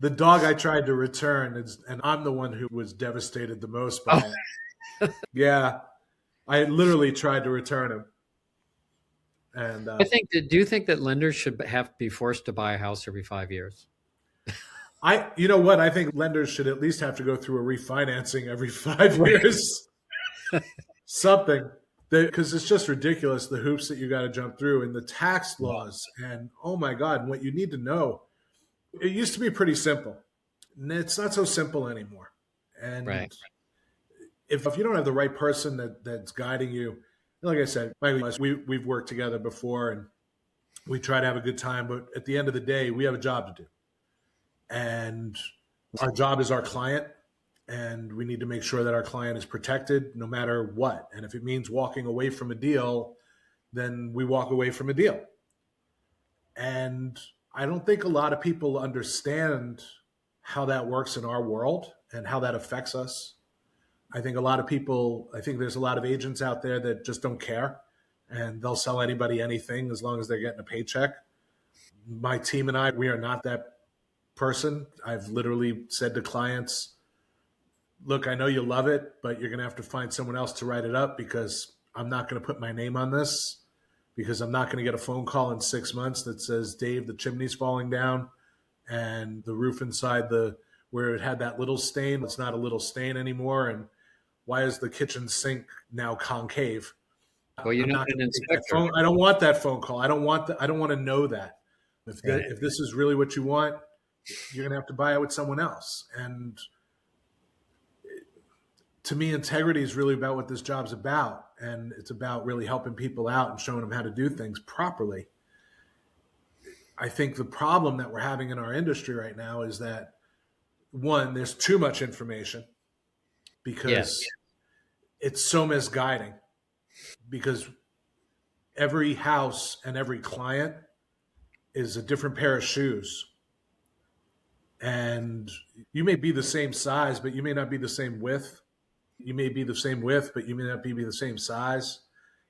the dog I tried to return, and I'm the one who was devastated the most by it. Yeah, I literally tried to return him. And do you think that lenders should have to be forced to buy a house every 5 years? You know what? I think lenders should at least have to go through a refinancing every 5 years. Something. Because it's just ridiculous, the hoops that you got to jump through and the tax laws. And oh my God, what you need to know. It used to be pretty simple. And it's not so simple anymore. And if you don't have the right person that's guiding you, like I said, we've worked together before and we try to have a good time. But at the end of the day, we have a job to do. And our job is our client. And we need to make sure that our client is protected no matter what. And if it means walking away from a deal, then we walk away from a deal. And I don't think a lot of people understand how that works in our world and how that affects us. I think there's a lot of agents out there that just don't care and they'll sell anybody anything as long as they're getting a paycheck. My team and I, we are not that person. I've literally said to clients, look, I know you love it, but you're going to have to find someone else to write it up because I'm not going to put my name on this because I'm not going to get a phone call in 6 months that says, Dave, the chimney's falling down and the roof inside where it had that little stain, it's not a little stain anymore. And why is the kitchen sink now concave? Well, you're not an inspector. I don't want that phone call. I don't want to know that. If this is really what you want, you're going to have to buy it with someone else. And to me, integrity is really about what this job's about. And it's about really helping people out and showing them how to do things properly. I think the problem that we're having in our industry right now is that, one, there's too much information because it's so misguiding. Because every house and every client is a different pair of shoes. And you may be the same size, but you may not be the same width. You may be the same width, but you may not be the same size.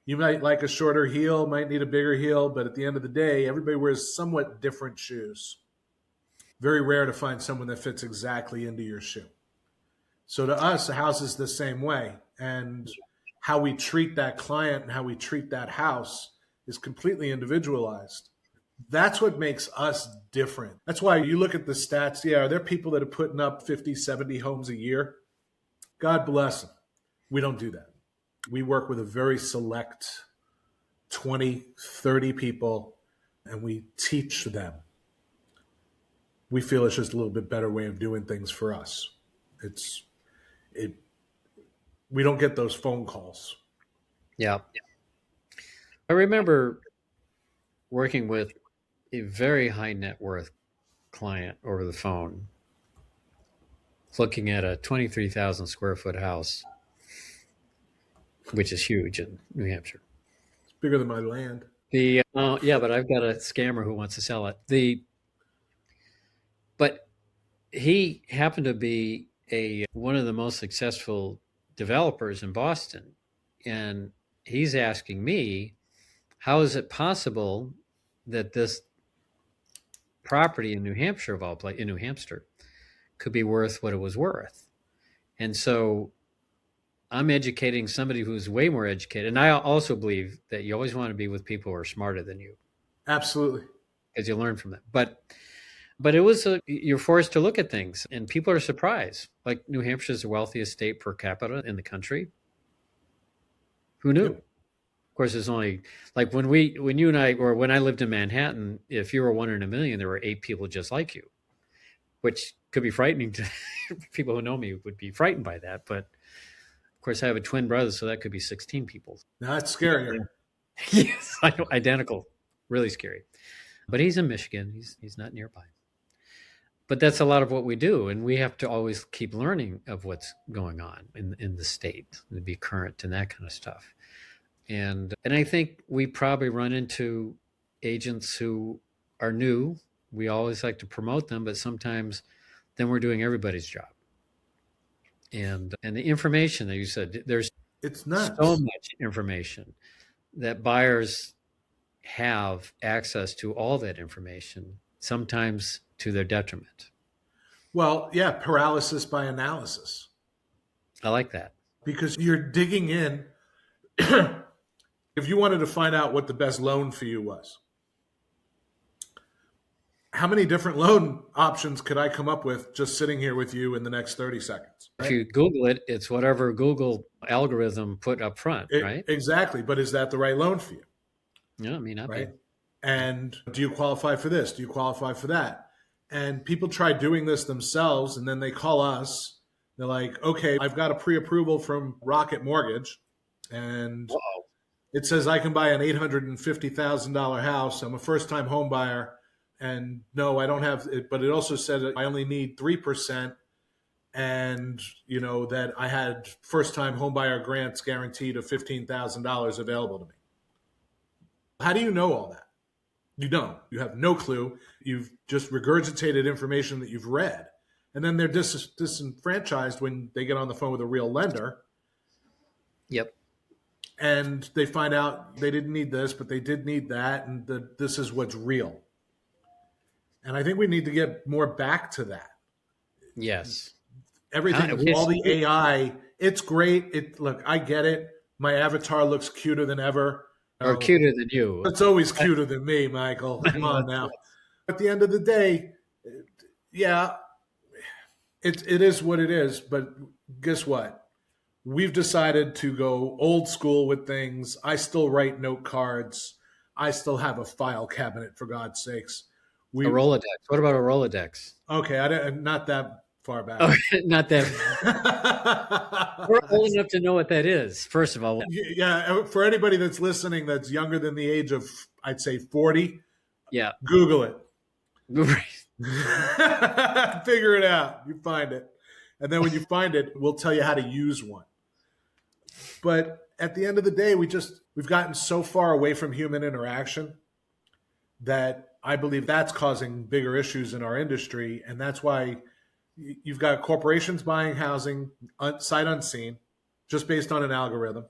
You might like a shorter heel, might need a bigger heel, but at the end of the day, everybody wears somewhat different shoes. Very rare to find someone that fits exactly into your shoe. So to us, a house is the same way. And how we treat that client and how we treat that house is completely individualized. That's what makes us different. That's why you look at the stats. Yeah, are there people that are putting up 50, 70 homes a year? God bless them. We don't do that. We work with a very select 20, 30 people, and we teach them. We feel it's just a little bit better way of doing things for us. We don't get those phone calls. Yeah. I remember working with a very high net worth client over the phone, looking at a 23,000 square foot house, which is huge in New Hampshire. It's bigger than my land. But I've got a scammer who wants to sell it. But he happened to be one of the most successful developers in Boston, and he's asking me, how is it possible that this property in New Hampshire, of all places, in New Hampshire, could be worth what it was worth? And so I'm educating somebody who's way more educated. And I also believe that you always want to be with people who are smarter than you. Absolutely. Because you learn from them. But it was you're forced to look at things, and people are surprised. Like New Hampshire is the wealthiest state per capita in the country. Who knew? Yep. Of course, there's only like when I lived in Manhattan, if you were 1 in a million, there were 8 people just like you, which could be frightening to people who know me would be frightened by that. But of course, I have a twin brother, so that could be 16 people. Now that's scarier. Yes, I know, identical, really scary. But he's in Michigan. He's not nearby. But that's a lot of what we do, and we have to always keep learning of what's going on in the state and be current and that kind of stuff. And I think we probably run into agents who are new. We always like to promote them, but sometimes then we're doing everybody's job. And the information that you said, there's it's nuts. So much information that buyers have access to all that information, sometimes to their detriment. Well, yeah, paralysis by analysis. I like that. Because you're digging in. If you wanted to find out what the best loan for you was, how many different loan options could I come up with just sitting here with you in the next 30 seconds? Right? If you Google it, it's whatever Google algorithm put up front, right? Exactly. But is that the right loan for you? Yeah, I mean, not right. Bad. And do you qualify for this? Do you qualify for that? And people try doing this themselves, and then they call us. They're like, okay, I've got a pre-approval from Rocket Mortgage, and it says I can buy an $850,000 house. I'm a first-time home buyer, and no, I don't have it. But it also said I only need 3%, and that I had first-time home buyer grants guaranteed of $15,000 available to me. How do you know all that? You don't. You have no clue. You've just regurgitated information that you've read. And then they're disenfranchised when they get on the phone with a real lender. Yep. And they find out they didn't need this, but they did need that, and this is what's real. And I think we need to get more back to that. Yes. Everything, all the AI, it's great. Look, I get it. My avatar looks cuter than ever. Or cuter than you. It's always cuter than me, Michael. Come on now. At the end of the day, yeah, it is what it is. But guess what? We've decided to go old school with things. I still write note cards. I still have a file cabinet, for God's sakes. A Rolodex. What about a Rolodex? Okay, not that far back. Okay, not that. We're old enough to know what that is, first of all. Yeah, for anybody that's listening that's younger than the age of, I'd say, 40, yeah, Google it. Figure it out. You find it. And then when you find it, we'll tell you how to use one. But at the end of the day, we've gotten so far away from human interaction that I believe that's causing bigger issues in our industry. And that's why you've got corporations buying housing sight unseen, just based on an algorithm.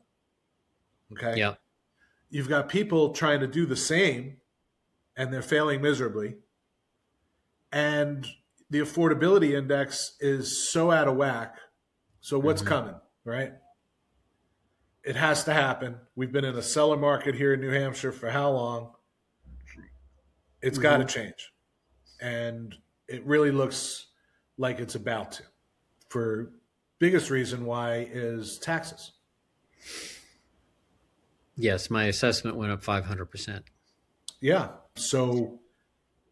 Okay. Yeah. You've got people trying to do the same, and they're failing miserably. And the affordability index is so out of whack. So what's coming, right? it has to happen. We've been in a seller market here in New Hampshire for how long? It's got to change. And it really looks like it's about to. For biggest reason why is taxes. Yes, my assessment went up 500%. Yeah. So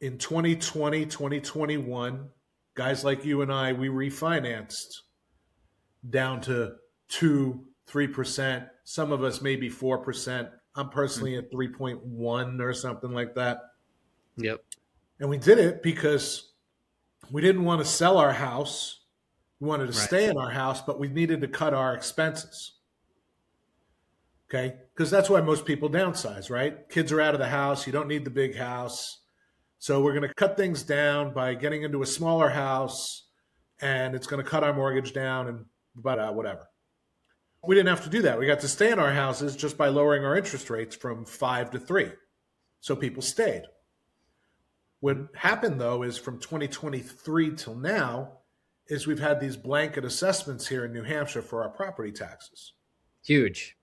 in 2020, 2021, guys like you and I, we refinanced down to 2-3%. Some of us maybe 4%. I'm personally at 3.1 or something like that. Yep. And we did it because we didn't want to sell our house. We wanted to stay in our house, but we needed to cut our expenses. Okay? Because that's why most people downsize, right? Kids are out of the house. You don't need the big house. So we're going to cut things down by getting into a smaller house, and it's going to cut our mortgage down and whatever. We didn't have to do that. We got to stay in our houses just by lowering our interest rates from 5 to 3. So people stayed. What happened, though, is from 2023 till now is we've had these blanket assessments here in New Hampshire for our property taxes. Huge.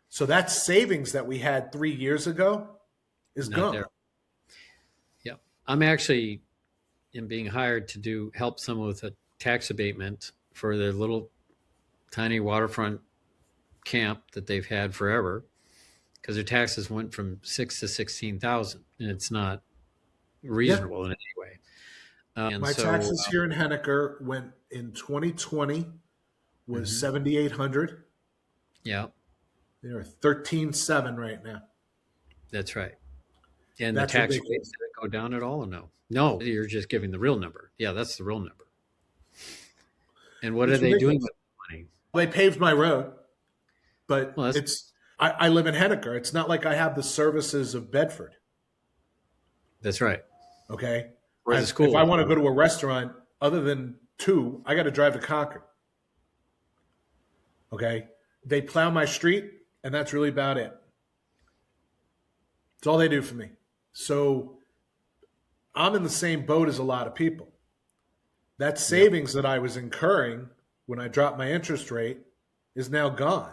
So that savings that we had 3 years ago is Not gone. there. Yeah. I'm actually being hired to help someone with a tax abatement for their little tiny waterfront camp that they've had forever, because their taxes went from 6 to 16,000, and it's not reasonable in any way. My taxes here in Henniker went in 2020 was 7,800. Yeah, They're 13,700 right now. that's right. And That's the tax ridiculous. rate, did it go down at all or no? No, you're just giving the real number. Yeah, that's the real number. And what It's are they doing ridiculous. with the money? They paved my road, but Well, I live in Henniker. It's not like I have the services of Bedford. That's right. Okay. Or the school. If I want to go to a restaurant other than 2, I got to drive to Concord. Okay. They plow my street, and that's really about it. It's all they do for me. So I'm in the same boat as a lot of people. That savings that I was incurring when I dropped my interest rate is now gone.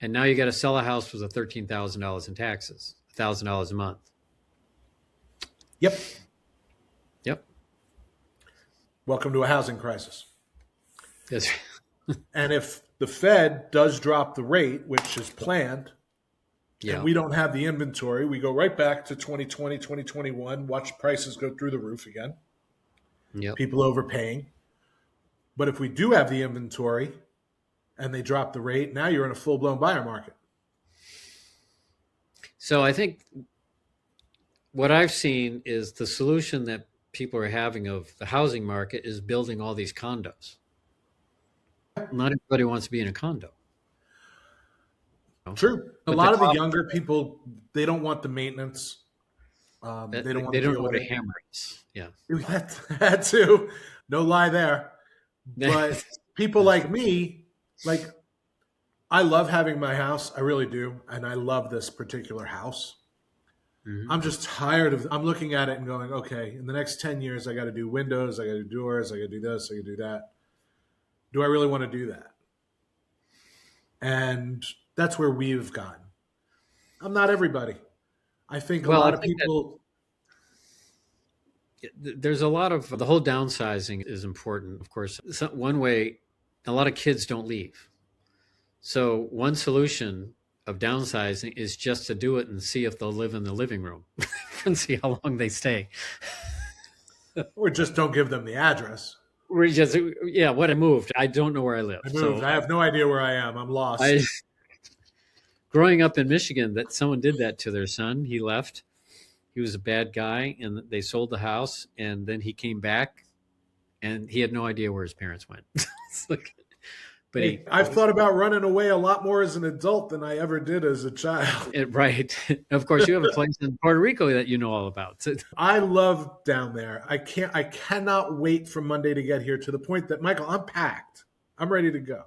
And now you got to sell a house with $13,000 in taxes, $1,000 a month. Yep. Yep. Welcome to a housing crisis. That's And if the Fed does drop the rate, which is planned, and we don't have the inventory, we go right back to 2020, 2021, watch prices go through the roof again. Yep. People overpaying. But if we do have the inventory and they drop the rate, now you're in a full-blown buyer market. So I think what I've seen is the solution that people are having of the housing market is building all these condos. Not everybody wants to be in a condo. True. But a lot of the younger people, they don't want the maintenance. They don't want to deal know with what a it. hammer is. Yeah. That too. No lie there. But people like me, like, I love having my house. I really do. And I love this particular house. Mm-hmm. I'm just tired of, I'm looking at it and going, okay, in the next 10 years, I got to do windows, I got to do doors, I got to do this, I got to do that. Do I really want to do that? And that's where we've gotten. I'm not everybody. I think a lot of people. There's a lot of the whole downsizing is important. Of course, one way, a lot of kids don't leave. So one solution of downsizing is just to do it and see if they'll live in the living room and see how long they stay. Or just don't give them the address. What I moved. I don't know where I live. I moved. I have no idea where I am. I'm lost. Growing up in Michigan, that someone did that to their son. He left. He was a bad guy, and they sold the house, and then he came back, and he had no idea where his parents went. I've thought about running away a lot more as an adult than I ever did as a child. Right. Of course, you have a place in Puerto Rico that you know all about. I love down there. I cannot wait for Monday to get here, to the point that, Michael, I'm packed. I'm ready to go.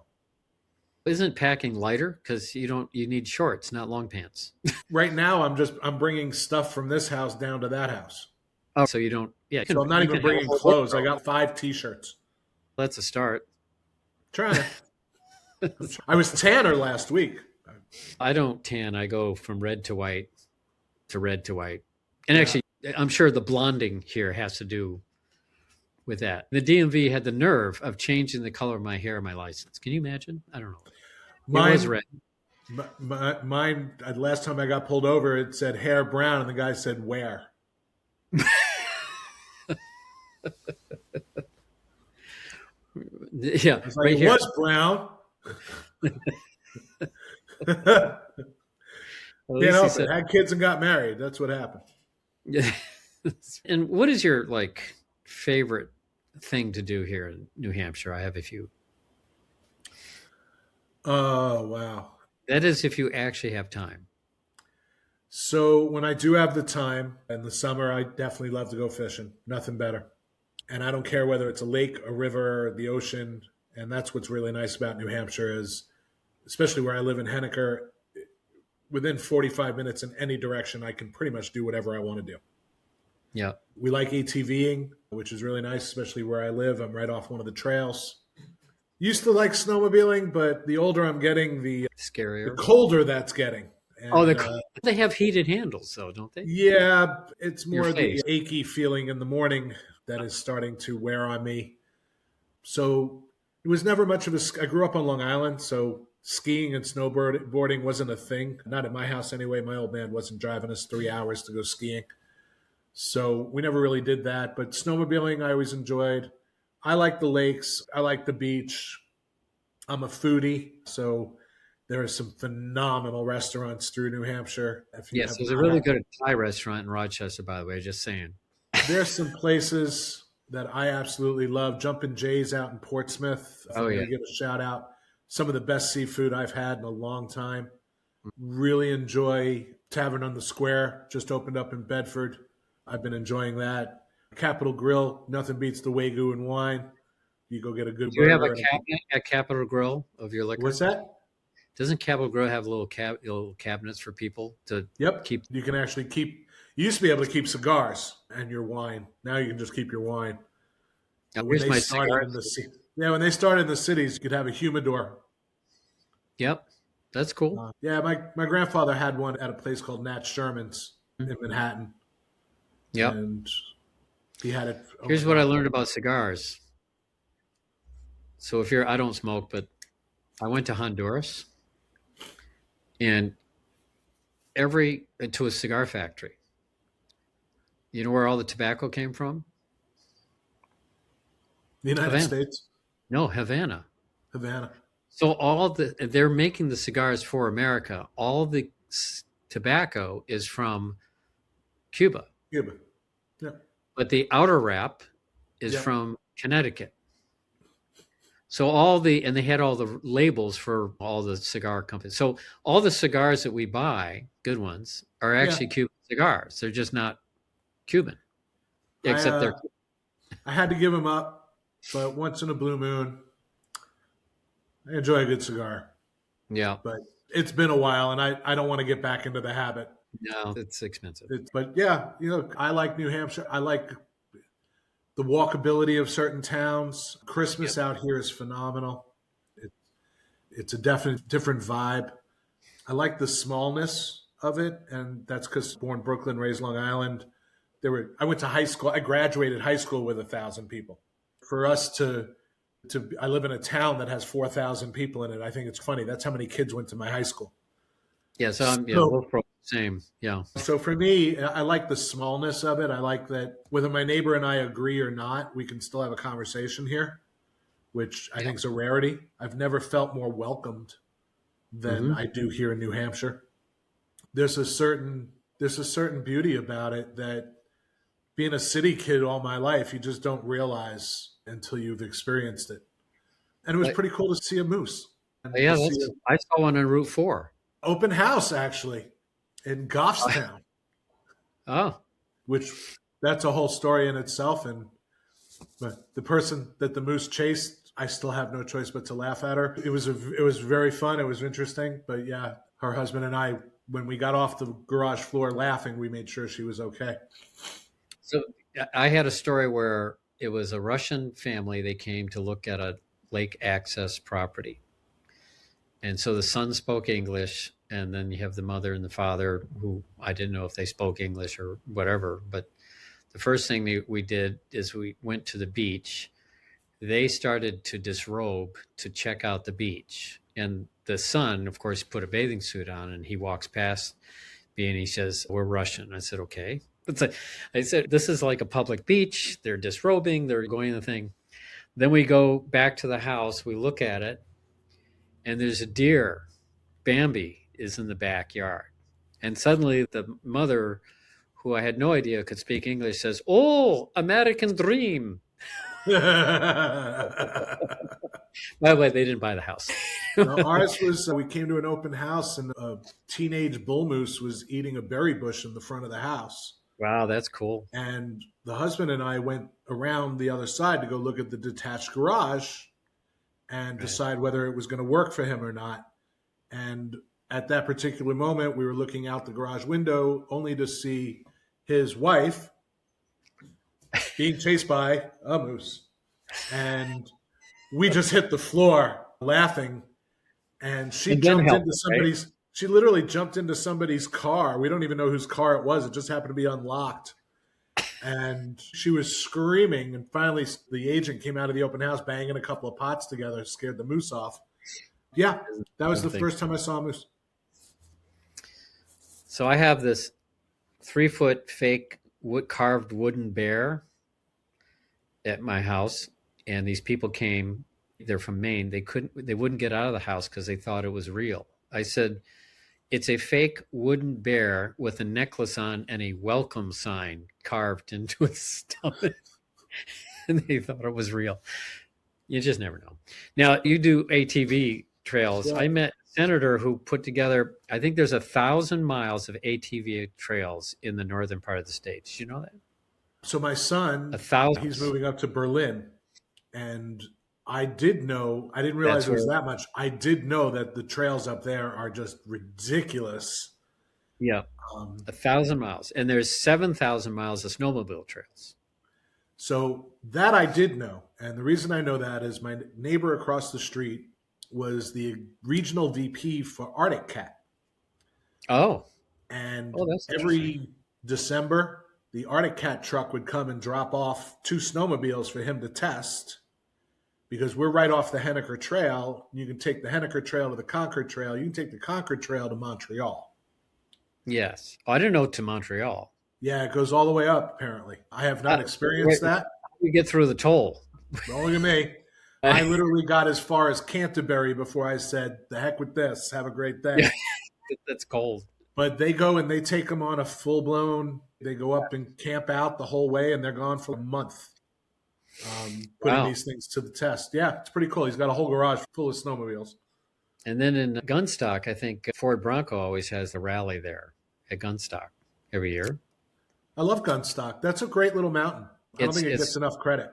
Isn't packing lighter? Because you need shorts, not long pants. Right now, I'm bringing stuff from this house down to that house. Oh, so you don't? Yeah. So I'm not even bringing clothes. I got 5 T-shirts. That's a start. Trying to. I was tanner last week. I don't tan. I go from red to white to red to white. And Yeah. actually, I'm sure the blonding here has to do with that. The DMV had the nerve of changing the color of my hair on my license. Can you imagine? I don't know. It was red. Mine, last time I got pulled over, it said hair brown, and the guy said, where? Yeah, I was like, right it here. was brown. At Can't least he help said, it. Had kids and got married. That's what happened. yeah. And what is your like favorite thing to do here in New Hampshire? I have a few. Oh, wow. That is if you actually have time. So when I do have the time in the summer, I definitely love to go fishing. Nothing better. And I don't care whether it's a lake, a river, the ocean. And that's what's really nice about New Hampshire is, especially where I live in Henniker, within 45 minutes in any direction, I can pretty much do whatever I want to do. Yeah. We like ATVing, which is really nice, especially where I live. I'm right off one of the trails. Used to like snowmobiling, but the older I'm getting, the Scarier. colder that's getting. And, they have heated handles, though, don't they? Yeah, it's more Your the face. achy feeling in the morning that is starting to wear on me. So it was never much of a. I grew up on Long Island, so skiing and snowboarding wasn't a thing. Not at my house anyway. My old man wasn't driving us 3 hours to go skiing. So we never really did that. But snowmobiling, I always enjoyed. I like the lakes. I like the beach. I'm a foodie, so there are some phenomenal restaurants through New Hampshire. Yes, there's a really good Thai restaurant in Rochester, by the way, just saying. There's some places that I absolutely love. Jumpin' Jay's out in Portsmouth. I'm going to give a shout out. Some of the best seafood I've had in a long time. Really enjoy Tavern on the Square. Just opened up in Bedford. I've been enjoying that. Capitol Grill. Nothing beats the Wagyu and wine. You go get a good burger. Do you have a cabinet at Capitol Grill of your liquor? What's that? Doesn't Capitol Grill have little cabinets for people to keep? You can actually keep. You used to be able to keep cigars and your wine. Now you can just keep your wine. Here's my cigars. When they started in the cities, you could have a humidor. Yep, that's cool. My grandfather had one at a place called Nat Sherman's in Manhattan. Yep. And he had it. Here's what I learned about cigars. So I don't smoke, but I went to Honduras and to a cigar factory. You know where all the tobacco came from? The United States? No, Havana. Havana. So they're making the cigars for America. All the tobacco is from Cuba. Yeah. But the outer wrap is from Connecticut. So and they had all the labels for all the cigar companies. So all the cigars that we buy, good ones, are actually Cuban cigars. They're just not Cuban, except they're. I had to give them up, but once in a blue moon, I enjoy a good cigar. Yeah. But it's been a while, and I don't want to get back into the habit. No, it's expensive. But I like New Hampshire. I like the walkability of certain towns. Christmas out here is phenomenal. It's a definite different vibe. I like the smallness of it, and that's because born Brooklyn, raised Long Island. I went to high school. I graduated high school with 1,000 people. For us I live in a town that has 4,000 people in it. I think it's funny. That's how many kids went to my high school. Yeah, so I'm both same. Yeah. So for me, I like the smallness of it. I like that whether my neighbor and I agree or not, we can still have a conversation here, which I think is a rarity. I've never felt more welcomed than I do here in New Hampshire. There's a certain beauty about it that being a city kid all my life, you just don't realize until you've experienced it. And it was pretty cool to see a moose. I saw one on Route 4. Open house, actually, in Goffstown. Oh. Which, that's a whole story in itself. But the person that the moose chased, I still have no choice but to laugh at her. It was very fun. It was interesting. But yeah, her husband and I, when we got off the garage floor laughing, we made sure she was okay. So I had a story where it was a Russian family. They came to look at a lake access property. And so the son spoke English, and then you have the mother and the father, who I didn't know if they spoke English or whatever. But the first thing we did is we went to the beach. They started to disrobe to check out the beach. And the son, of course, put a bathing suit on, and he walks past me and he says, "We're Russian." I said, "Okay." I said, "This is like a public beach. They're disrobing. They're going in the thing." Then we go back to the house. We look at it, and there's a deer. Bambi is in the backyard. And suddenly the mother, who I had no idea could speak English, says, "Oh, American dream." By the way, they didn't buy the house. No, ours was, we came to an open house and a teenage bull moose was eating a berry bush in the front of the house. Wow, that's cool. And the husband and I went around the other side to go look at the detached garage and decide whether it was going to work for him or not. And at that particular moment, we were looking out the garage window only to see his wife being chased by a moose. And we just hit the floor laughing. And she she literally jumped into somebody's car. We don't even know whose car it was. It just happened to be unlocked. And she was screaming. And finally, the agent came out of the open house banging a couple of pots together, scared the moose off. Yeah, that was the first time I saw a moose. So I have this 3-foot fake carved wooden bear at my house. And these people came, they're from Maine. They wouldn't get out of the house because they thought it was real. I said, "It's a fake wooden bear with a necklace on and a welcome sign carved into its stomach." And they thought it was real. You just never know. Now, you do ATV trails. Yeah. I met a senator who put together, I think there's 1,000 miles of ATV trails in the northern part of the state. Did you know that? So my son, 1,000. He's moving up to Berlin. And I didn't realize it was that much. I did know that the trails up there are just ridiculous. Yeah, 1,000 miles. And there's 7,000 miles of snowmobile trails. So that I did know. And the reason I know that is my neighbor across the street was the regional VP for Arctic Cat. Oh. And every December, the Arctic Cat truck would come and drop off 2 snowmobiles for him to test. Because we're right off the Henniker Trail. You can take the Henniker Trail to the Concord Trail. You can take the Concord Trail to Montreal. Yes. Oh, I didn't know to Montreal. Yeah, it goes all the way up, apparently. I have not experienced that. How do you get through the toll? Don't look at me. I literally got as far as Canterbury before I said, the heck with this. Have a great day. That's cold. But they go and they take them on a full-blown, they go up and camp out the whole way, and they're gone for a month. Putting these things to the test. Yeah, it's pretty cool. He's got a whole garage full of snowmobiles. And then in Gunstock, I think Ford Bronco always has the rally there at Gunstock every year. I love Gunstock. That's a great little mountain. I don't think it gets enough credit.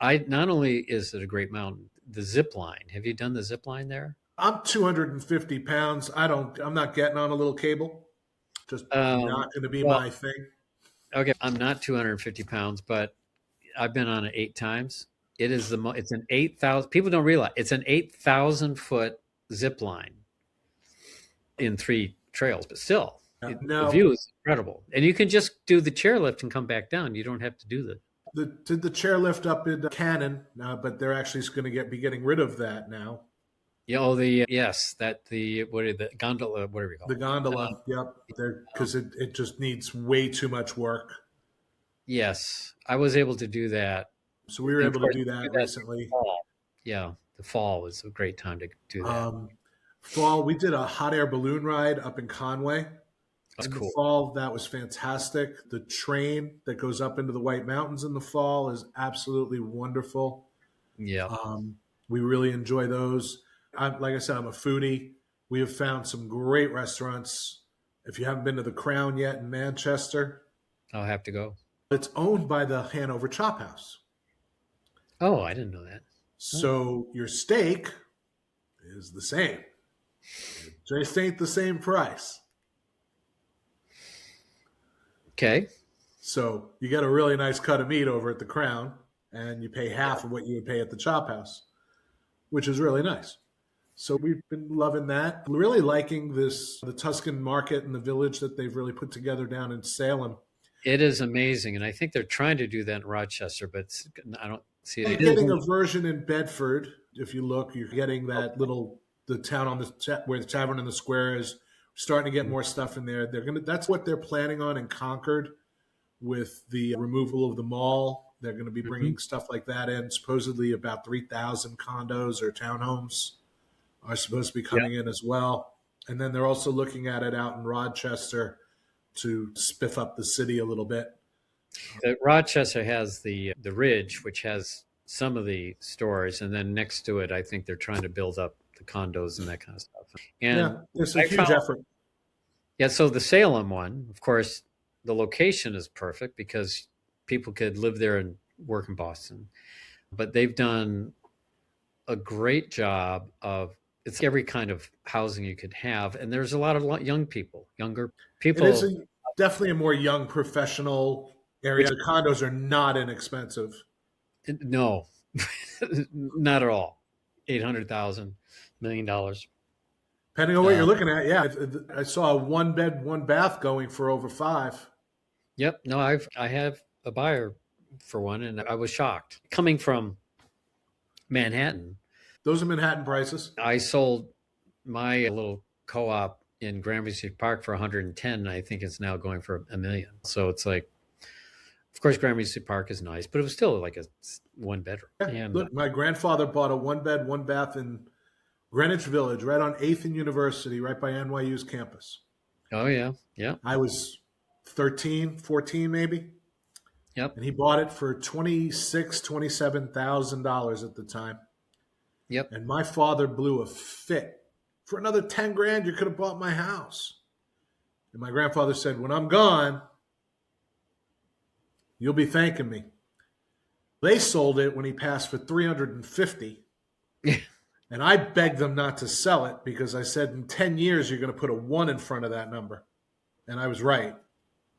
I not only is it a great mountain, the zip line. Have you done the zip line there? I'm 250 pounds. I'm not getting on a little cable. Just not going to be my thing. Okay, I'm not 250 pounds, but I've been on it 8 times. It's an 8,000. People don't realize it's an 8,000-foot zip line in 3 trails, but still, the view is incredible. And you can just do the chairlift and come back down. You don't have to do the chairlift up in Cannon, but they're actually going to be getting rid of that now. Yeah. Oh, the gondola, whatever you call it. The gondola. Yep. Because it just needs way too much work. Yes, I was able to do that. So we were able to do that recently. Yeah, the fall was a great time to do that. Fall, we did a hot air balloon ride up in Conway. That's cool. The fall, that was fantastic. The train that goes up into the White Mountains in the fall is absolutely wonderful. Yeah. We really enjoy those. Like I said, I'm a foodie. We have found some great restaurants. If you haven't been to the Crown yet in Manchester, I'll have to go. It's owned by the Hanover Chop House. Oh, I didn't know that. So your steak is the same. It just ain't the same price. Okay. So you get a really nice cut of meat over at the Crown, and you pay half of what you would pay at the Chop House, which is really nice. So we've been loving that. Really liking the Tuscan market and the village that they've really put together down in Salem. It is amazing, and I think they're trying to do that in Rochester, but I don't see I'm it. getting a version in Bedford. If you look, you're getting that the town on where the tavern in the square is. Starting to get more stuff in there. That's what they're planning on in Concord with the removal of the mall. They're going to be bringing stuff like that in. Supposedly about 3,000 condos or townhomes are supposed to be coming in as well. And then they're also looking at it out in Rochester to spiff up the city a little bit. Rochester has the Ridge, which has some of the stores, and then next to it, I think they're trying to build up the condos and that kind of stuff. And it's a huge effort. Yeah, so the Salem one, of course, the location is perfect because people could live there and work in Boston. But they've done a great job of it's every kind of housing you could have, and there's a lot of younger people. It is definitely a more young professional area. The condos are not inexpensive. No, not at all. $800,000, $1 million. Depending on what you're looking at, yeah. I saw a 1-bed, 1-bath going for over $5 million. Yep. No, I have a buyer for one, and I was shocked. Coming from Manhattan. Those are Manhattan prices. I sold my little co-op in Gramercy Park for 110, and I think it's now going for $1 million. So it's like, of course, Gramercy Park is nice, but it was still like a 1-bedroom. Yeah. And look, my grandfather bought a 1-bed, 1-bath in Greenwich Village, right on 8th and University, right by NYU's campus. Oh, yeah. Yeah. I was 13, 14 maybe. Yep. And he bought it for $26,000, $27,000 at the time. Yep. And my father blew a fit. For another 10 grand, you could have bought my house. And my grandfather said, when I'm gone, you'll be thanking me. They sold it when he passed for $350. And I begged them not to sell it because I said, in 10 years, you're going to put a 1 in front of that number. And I was right.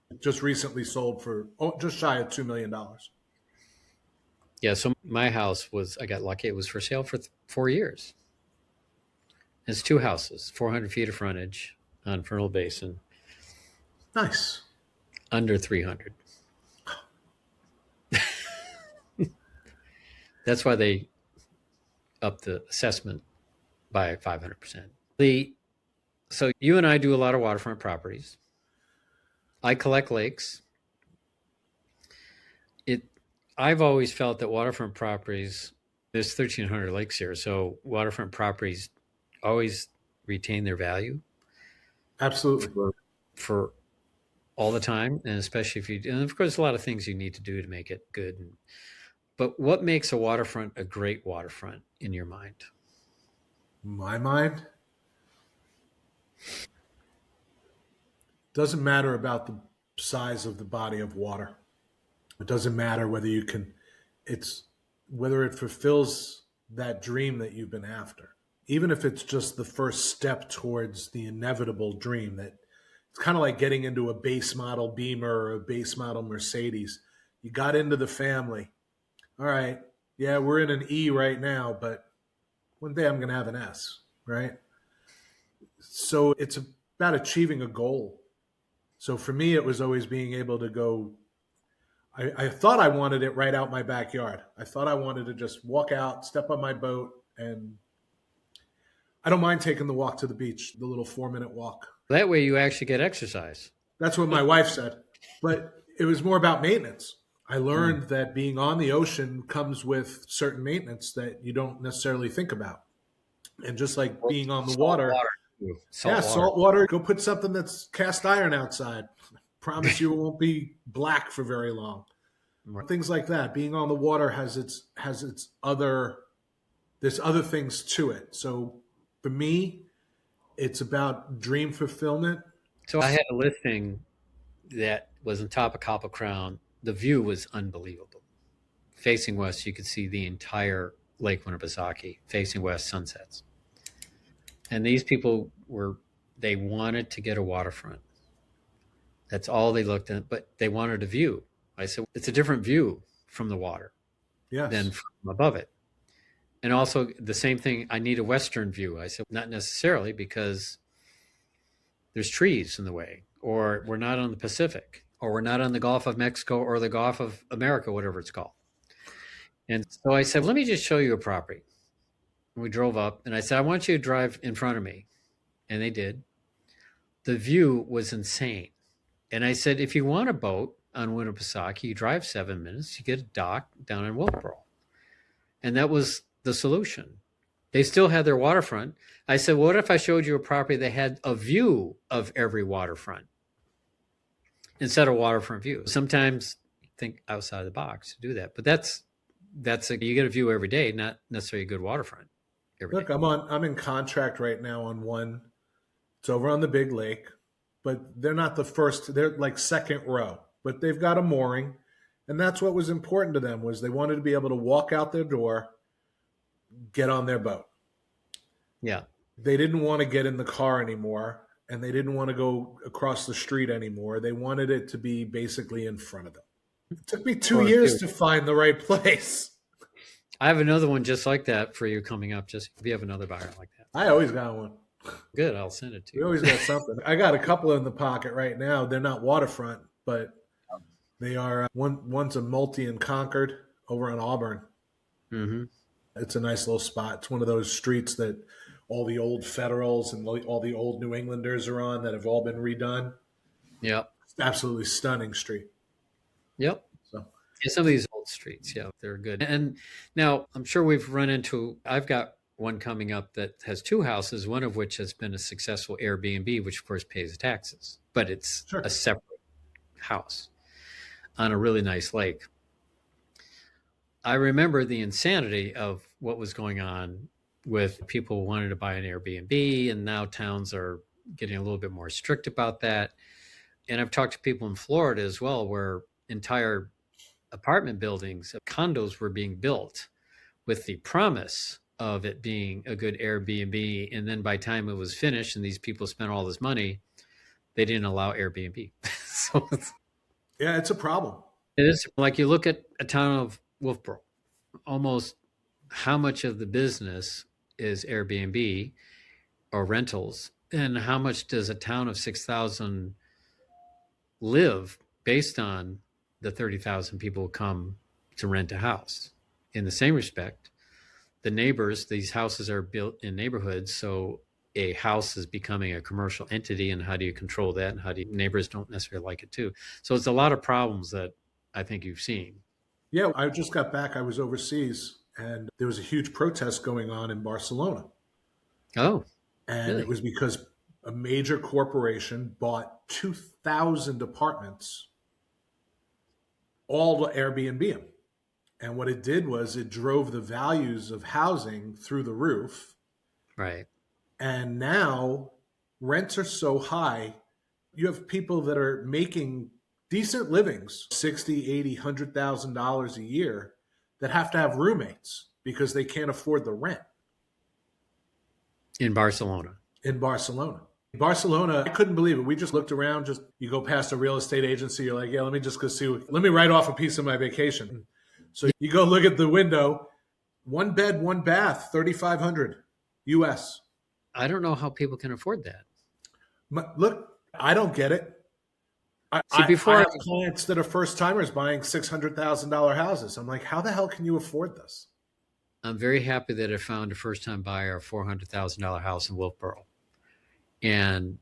It just recently sold for just shy of $2 million. Yeah, so my house I got lucky. It was for sale for 4 years. It's 2 houses, 400 feet of frontage on Fernal Basin. Nice. Under 300. That's why they upped the assessment by 500%. So you and I do a lot of waterfront properties. I collect lakes. I've always felt that waterfront properties, there's 1,300 lakes here, so waterfront properties always retain their value. Absolutely. For all the time, and especially and of course, a lot of things you need to do to make it good. But what makes a waterfront a great waterfront in your mind? My mind? Doesn't matter about the size of the body of water. It doesn't matter whether whether it fulfills that dream that you've been after. Even if it's just the first step towards the inevitable dream, that it's kind of like getting into a base model Beamer or a base model Mercedes. You got into the family. All right, yeah, we're in an E right now, but one day I'm going to have an S, right? So it's about achieving a goal. So for me, it was always being able to go, I thought I wanted it right out my backyard. I thought I wanted to just walk out, step on my boat, and I don't mind taking the walk to the beach, the little 4-minute walk. That way you actually get exercise. That's what my wife said. But it was more about maintenance. I learned that being on the ocean comes with certain maintenance that you don't necessarily think about. And just like being on the water. Salt water. Go put something that's cast iron outside. Promise you it won't be black for very long. Right. Things like that. Being on the water there's other things to it. So for me, it's about dream fulfillment. So I had a listing that was on top of Copper Crown. The view was unbelievable. Facing west, you could see the entire Lake Winnipesaukee. Facing west, sunsets. And these people they wanted to get a waterfront. That's all they looked at, but they wanted a view. I said, it's a different view from the water than from above it. And also the same thing, I need a western view. I said, not necessarily, because there's trees in the way, or we're not on the Pacific, or we're not on the Gulf of Mexico or the Gulf of America, whatever it's called. And so I said, let me just show you a property. And we drove up, and I said, I want you to drive in front of me. And they did. The view was insane. And I said, if you want a boat on Winnipesaukee, you drive 7 minutes, you get a dock down in Wolfboro. And that was the solution. They still had their waterfront. I said, well, what if I showed you a property that had a view of every waterfront instead of waterfront view? Sometimes you think outside the box to do that. But you get a view every day, not necessarily a good waterfront every Look, day. I'm in contract right now on one. It's over on the big lake, but they're not the first. They're like second row, but they've got a mooring. And that's what was important to them, was they wanted to be able to walk out their door, get on their boat. Yeah. They didn't want to get in the car anymore, and they didn't want to go across the street anymore. They wanted it to be basically in front of them. It took me 2 years to find the right place. I have another one just like that for you coming up. Just if you have another buyer like that. I always got one. Good, I'll send it to you. We always got something. I got a couple in the pocket right now. They're not waterfront, but they are. One's a multi in Concord over on Auburn. Mm-hmm. It's a nice little spot. It's one of those streets that all the old Federals and all the old New Englanders are on that have all been redone. Yep. It's absolutely stunning street. Yep. So yeah, some of these old streets, yeah, they're good. And now I'm sure I've got one coming up that has two houses, one of which has been a successful Airbnb, which of course pays taxes, but it's a separate house on a really nice lake. I remember the insanity of what was going on with people wanting to buy an Airbnb, and now towns are getting a little bit more strict about that. And I've talked to people in Florida as well, where entire apartment buildings, condos were being built with the promise of it being a good Airbnb. And then by the time it was finished and these people spent all this money, they didn't allow Airbnb. So it's a problem. It is. Like you look at a town of Wolfboro, almost how much of the business is Airbnb or rentals, and how much does a town of 6,000 live based on the 30,000 people who come to rent a house? In the same respect, the neighbors, these houses are built in neighborhoods, so a house is becoming a commercial entity, and how do you control that? And neighbors don't necessarily like it too. So it's a lot of problems that I think you've seen. Yeah, I just got back. I was overseas, and there was a huge protest going on in Barcelona. Oh, and really? It was because a major corporation bought 2,000 apartments, all to Airbnb them. And what it did was it drove the values of housing through the roof. Right. And now rents are so high, you have people that are making decent livings, $60,000, $80,000, $100,000 a year, that have to have roommates because they can't afford the rent. In Barcelona. Barcelona, I couldn't believe it. We just looked around, you go past a real estate agency, you're like, yeah, let me just go see, let me write off a piece of my vacation. So you go look at the window, 1 bed, 1 bath, $3,500 US. I don't know how people can afford that. Look, I don't get it. I have clients that are first timers buying $600,000 houses. I'm like, how the hell can you afford this? I'm very happy that I found a first time buyer, a $400,000 house in Wolfboro. And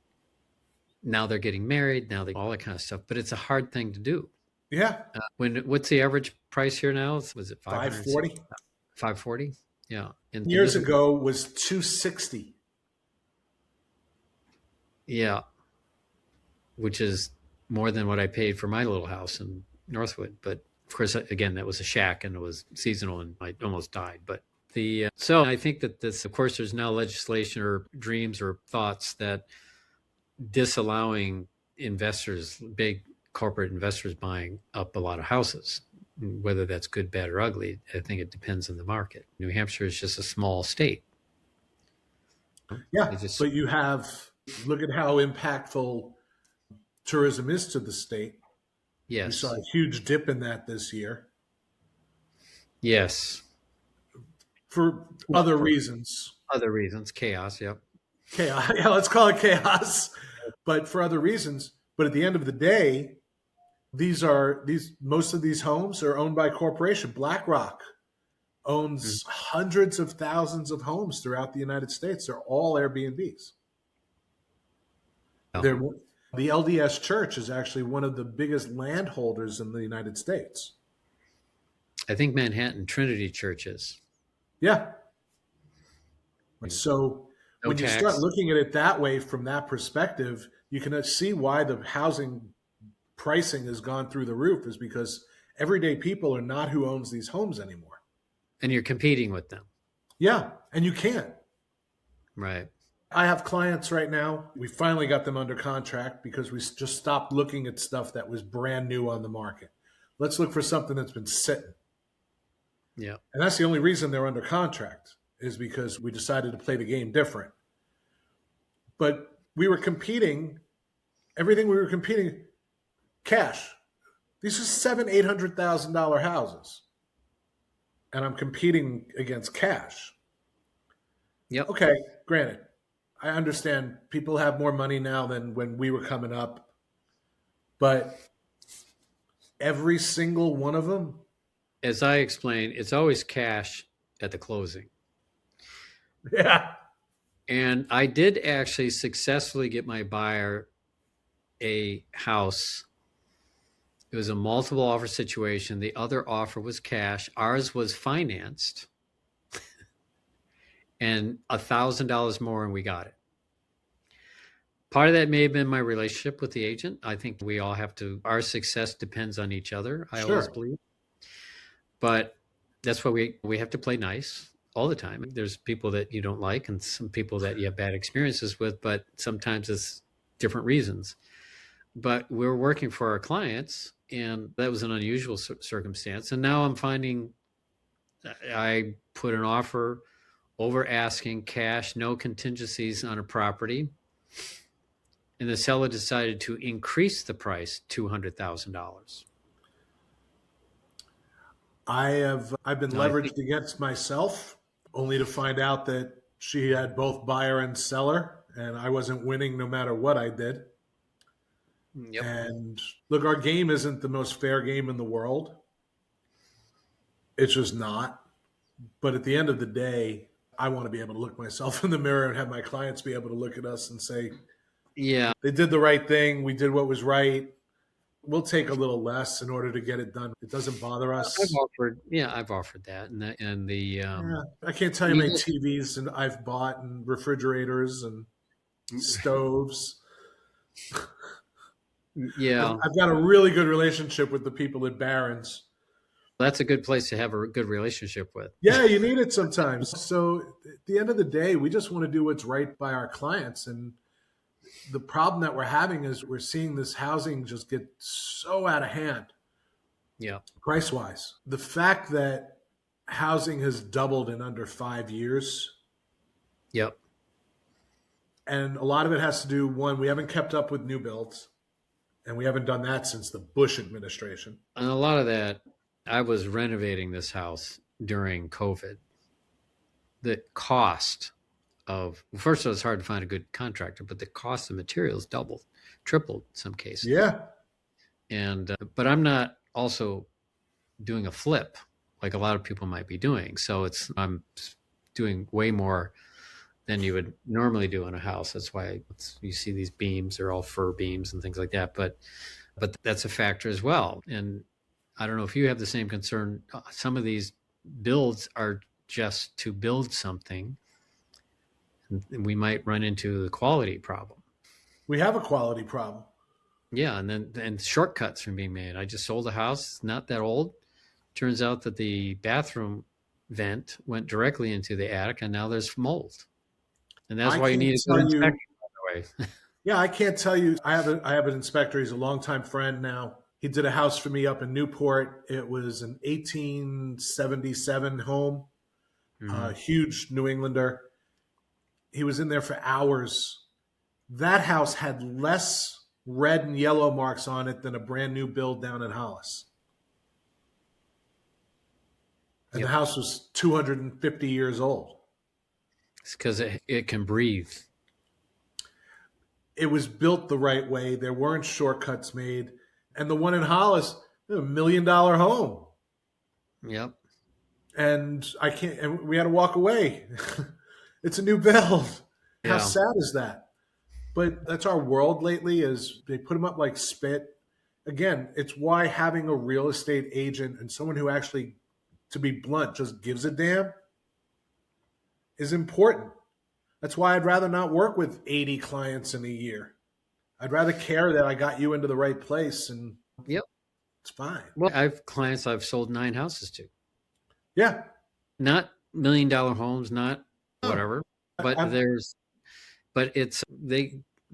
now they're getting married, all that kind of stuff. But it's a hard thing to do. Yeah. What's the average price here now? Was it $540? $540? Yeah. And years ago was $260. Yeah. Which is more than what I paid for my little house in Northwood. But of course, again, that was a shack and it was seasonal and I almost died. But so I think that of course, there's now legislation or dreams or thoughts that disallowing investors, big corporate investors buying up a lot of houses, whether that's good, bad, or ugly. I think it depends on the market. New Hampshire is just a small state. Yeah, but look at how impactful tourism is to the state. Yes. We saw a huge dip in that this year. Yes. for other reasons. Other reasons, chaos. Yep. Chaos. Yeah, let's call it chaos, but for other reasons. But at the end of the day, most of these homes are owned by a corporation. BlackRock owns hundreds of thousands of homes throughout the United States. They're all Airbnbs. Oh. The LDS Church is actually one of the biggest landholders in the United States. I think Manhattan Trinity Church is. Yeah. So when you start looking at it that way, from that perspective, you can see why the housing pricing has gone through the roof, is because everyday people are not who owns these homes anymore. And you're competing with them. Yeah, and you can't. Right. I have clients right now. We finally got them under contract because we just stopped looking at stuff that was brand new on the market. Let's look for something that's been sitting. Yeah. And that's the only reason they're under contract, is because we decided to play the game different. But we were competing, everything we were competing, cash. These are $700,000-$800,000 houses. And I'm competing against cash. Yep. Okay, granted, I understand people have more money now than when we were coming up. But every single one of them, as I explained, it's always cash at the closing. Yeah. And I did actually successfully get my buyer a house. It was a multiple offer situation. The other offer was cash. Ours was financed and $1,000 more, and we got it. Part of that may have been my relationship with the agent. I think we all have to, our success depends on each other. I always believe. But that's why we have to play nice all the time. There's people that you don't like and some people that you have bad experiences with, but sometimes it's different reasons. But we're working for our clients, and that was an unusual circumstance. And now I'm finding I put an offer over asking, cash, no contingencies on a property. And the seller decided to increase the price $200,000. I've been leveraged against myself, only to find out that she had both buyer and seller, and I wasn't winning no matter what I did. Yep. And look, our game isn't the most fair game in the world. It's just not. But at the end of the day, I want to be able to look myself in the mirror and have my clients be able to look at us and say, yeah, they did the right thing. We did what was right. We'll take a little less in order to get it done. It doesn't bother us. I've offered that, I can't tell you how many TVs and I've bought, and refrigerators and stoves. Yeah, I've got a really good relationship with the people at Barron's. That's a good place to have a good relationship with. Yeah, you need it sometimes. So at the end of the day, we just want to do what's right by our clients. And the problem that we're having is we're seeing this housing just get so out of hand. Yeah. Price-wise. The fact that housing has doubled in under 5 years. Yep. And a lot of it has to do, one, we haven't kept up with new builds. And we haven't done that since the Bush administration. And a lot of that, I was renovating this house during COVID. The cost of, first of all, it's hard to find a good contractor, but the cost of materials doubled, tripled in some cases. Yeah. And, but I'm not also doing a flip like a lot of people might be doing. So I'm doing way more than you would normally do in a house. That's why you see these beams, they're all fir beams and things like that. But that's a factor as well. And I don't know if you have the same concern. Some of these builds are just to build something. And we might run into the quality problem. We have a quality problem. Yeah. And shortcuts from being made. I just sold a house, not that old. Turns out that the bathroom vent went directly into the attic, and now there's mold. And that's why you need a good inspector, by the way. Yeah, I can't tell you. I have an inspector. He's a longtime friend now. He did a house for me up in Newport. It was an 1877 home, huge New Englander. He was in there for hours. That house had less red and yellow marks on it than a brand new build down in Hollis. And the house was 250 years old. It's because it can breathe. It was built the right way. There weren't shortcuts made. And the one in Hollis, $1 million home. Yep. And we had to walk away. It's a new build. Yeah. How sad is that? But that's our world lately, is they put them up like spit. Again, it's why having a real estate agent and someone who actually, to be blunt, just gives a damn is important. That's why I'd rather not work with 80 clients in a year. I'd rather care that I got you into the right place, and yep, it's fine. Well, I have clients I've sold 9 houses to. Yeah. Not $1 million homes, not whatever, but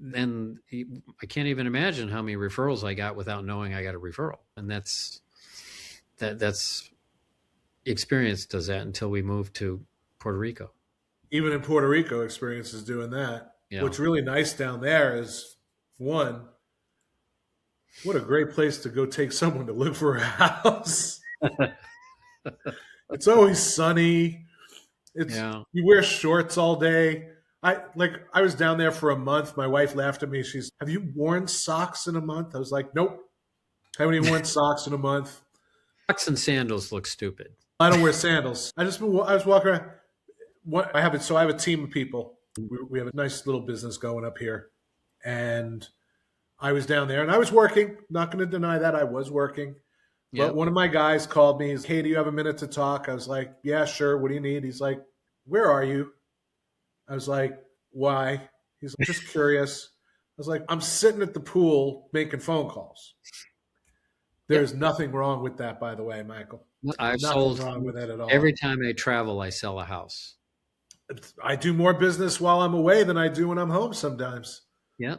and I can't even imagine how many referrals I got without knowing I got a referral. And that's experience does that until we moved to Puerto Rico. Even in Puerto Rico, experience is doing that. Yeah. What's really nice down there is, one, what a great place to go take someone to look for a house. It's always sunny. You wear shorts all day. I was down there for a month. My wife laughed at me. Have you worn socks in a month? I was like, nope. Haven't even worn socks in a month. Socks and sandals look stupid. I don't wear sandals. I was walking around. I have a team of people. We have a nice little business going up here. And I was down there and I was working. Not going to deny that I was working. But one of my guys called me. He's, hey, do you have a minute to talk? I was like, yeah, sure. What do you need? He's like, where are you? I was like, why? He's like, just curious. I was like, I'm sitting at the pool making phone calls. There's nothing wrong with that, by the way, Michael. I've sold wrong with that at all. Every time I travel, I sell a house. I do more business while I'm away than I do when I'm home sometimes. Yeah.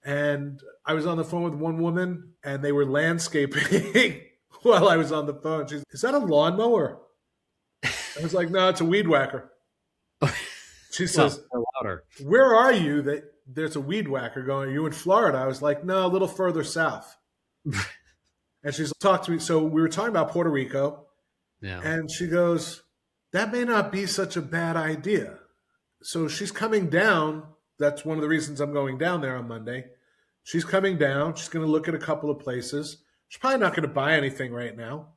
And I was on the phone with one woman, and they were landscaping while I was on the phone. She's, is that a lawnmower? I was like, no, it's a weed whacker. She says, where are you that there's a weed whacker going? Are you in Florida? I was like, no, a little further south. And she's talked to me. So we were talking about Puerto Rico. Yeah. And she goes, that may not be such a bad idea. So she's coming down. That's one of the reasons I'm going down there on Monday. She's coming down. She's going to look at a couple of places. She's probably not going to buy anything right now.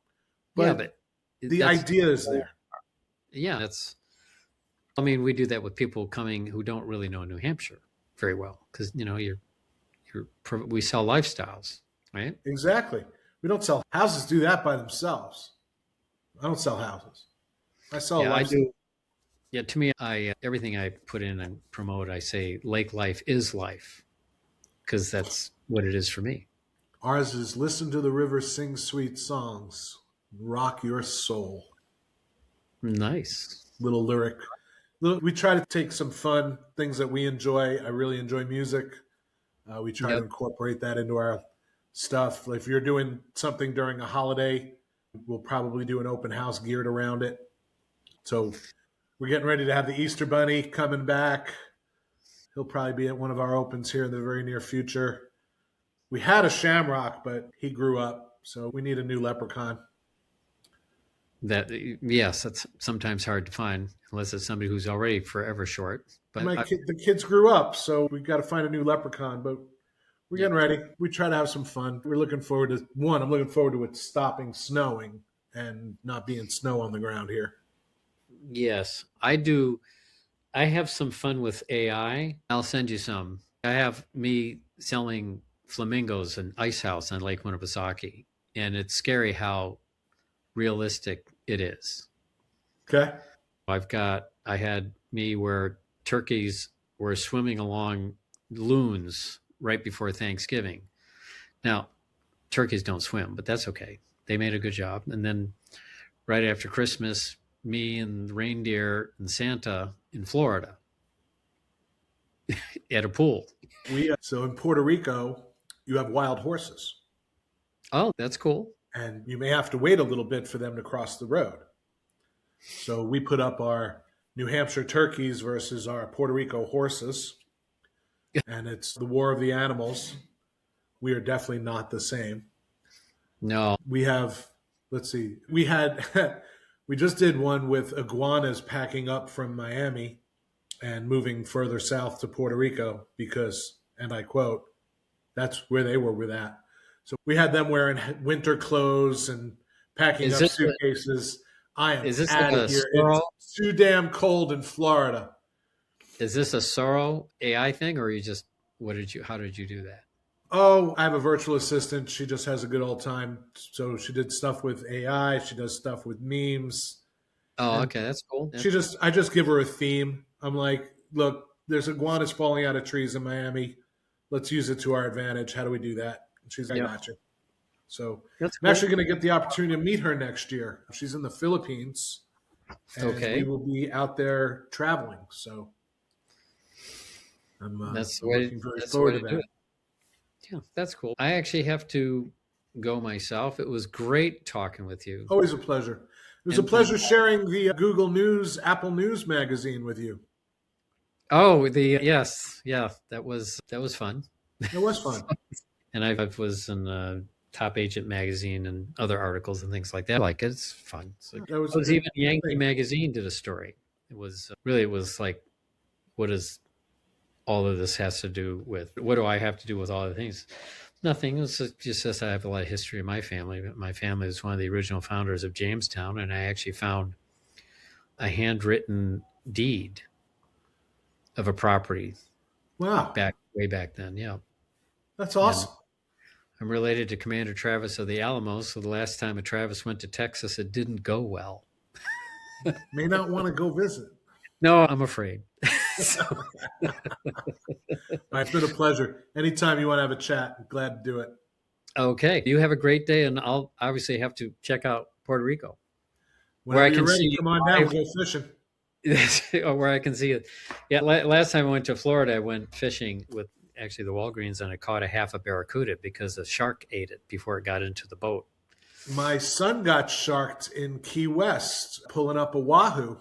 But the idea is there. Yeah, we do that with people coming who don't really know New Hampshire very well, because we sell lifestyles, right? Exactly. We don't sell houses. Do that by themselves. I don't sell houses. I sell lifestyles. I do. Yeah, to me, everything I put in and promote, I say lake life is life, because that's what it is for me. Ours is listen to the river sing sweet songs, rock your soul. Nice. Little lyric. We try to take some fun things that we enjoy. I really enjoy music. We try to incorporate that into our stuff. If you're doing something during a holiday, we'll probably do an open house geared around it. So we're getting ready to have the Easter Bunny coming back. He'll probably be at one of our opens here in the very near future. We had a shamrock, but he grew up, so we need a new leprechaun. That's sometimes hard to find unless it's somebody who's already forever short. But the kids grew up, so we've got to find a new leprechaun. But we're getting ready. We try to have some fun. We're looking forward to I'm looking forward to it stopping snowing and not being snow on the ground here. Yes, I do. I have some fun with AI. I'll send you some. I have me selling flamingos in Ice House on Lake Winnipesaukee, and it's scary how realistic it is. Okay. I had me where turkeys were swimming along loons right before Thanksgiving. Now, turkeys don't swim, but that's okay. They made a good job. And then right after Christmas, me and the reindeer and Santa in Florida at a pool. So in Puerto Rico, you have wild horses. Oh, that's cool. And you may have to wait a little bit for them to cross the road. So we put up our New Hampshire turkeys versus our Puerto Rico horses. And it's the war of the animals. We are definitely not the same. No. We have, let's see, we had We just did one with iguanas packing up from Miami and moving further south to Puerto Rico because, and I quote, that's where they were with that. So we had them wearing winter clothes and packing up suitcases. I am out of here. It's too damn cold in Florida. Is this a Sorrow AI thing, or how did you do that? Oh, I have a virtual assistant. She just has a good old time. So she did stuff with AI. She does stuff with memes. Oh, okay. That's cool. I just give her a theme. I'm like, look, there's iguanas falling out of trees in Miami. Let's use it to our advantage. How do we do that? And she's like, I got you. So I'm actually going to get the opportunity to meet her next year. She's in the Philippines. And we will be out there traveling. So I'm looking very forward to that. Yeah, that's cool. I actually have to go myself. It was great talking with you. Always a pleasure. It was a pleasure sharing the Google News, Apple News magazine with you. Oh, yes. Yeah, that was fun. It was fun. And I was in Top Agent magazine and other articles and things like that. Like, it's fun. Even Yankee magazine did a story. It was like, what does all of this has to do with? What do I have to do with all the things? Nothing. It's just I have a lot of history in my family. My family was one of the original founders of Jamestown, and I actually found a handwritten deed of a property. Wow. Way back then. Yeah. That's awesome. And I'm related to Commander Travis of the Alamos. So the last time a Travis went to Texas, it didn't go well. May not want to go visit. No, I'm afraid. It's been a pleasure. Anytime you want to have a chat, I'm glad to do it. Okay. You have a great day, and I'll obviously have to check out Puerto Rico. Whenever you're ready, come on down, we'll go fishing. Or where I can see it. Yeah, last time I went to Florida, I went fishing with actually the Walgreens, and I caught a half a barracuda because a shark ate it before it got into the boat. My son got sharked in Key West, pulling up a wahoo.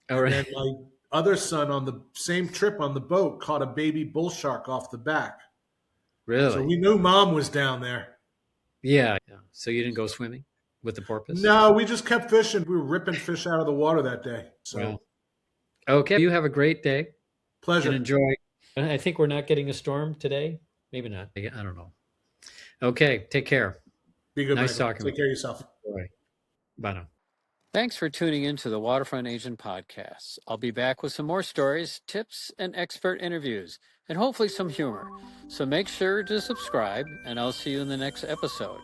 All right. And my other son on the same trip on the boat caught a baby bull shark off the back. Really? So we knew Mom was down there. Yeah. So you didn't go swimming with the porpoise? No, we just kept fishing. We were ripping fish out of the water that day. So, wow. Okay. You have a great day. Pleasure. And enjoy. I think we're not getting a storm today. Maybe not. I don't know. Okay. Take care. Be good. Nice talking. Take care of yourself. All right. Bye now. Thanks for tuning in to the Waterfront Agent Podcast. I'll be back with some more stories, tips, and expert interviews, and hopefully some humor. So make sure to subscribe, and I'll see you in the next episode.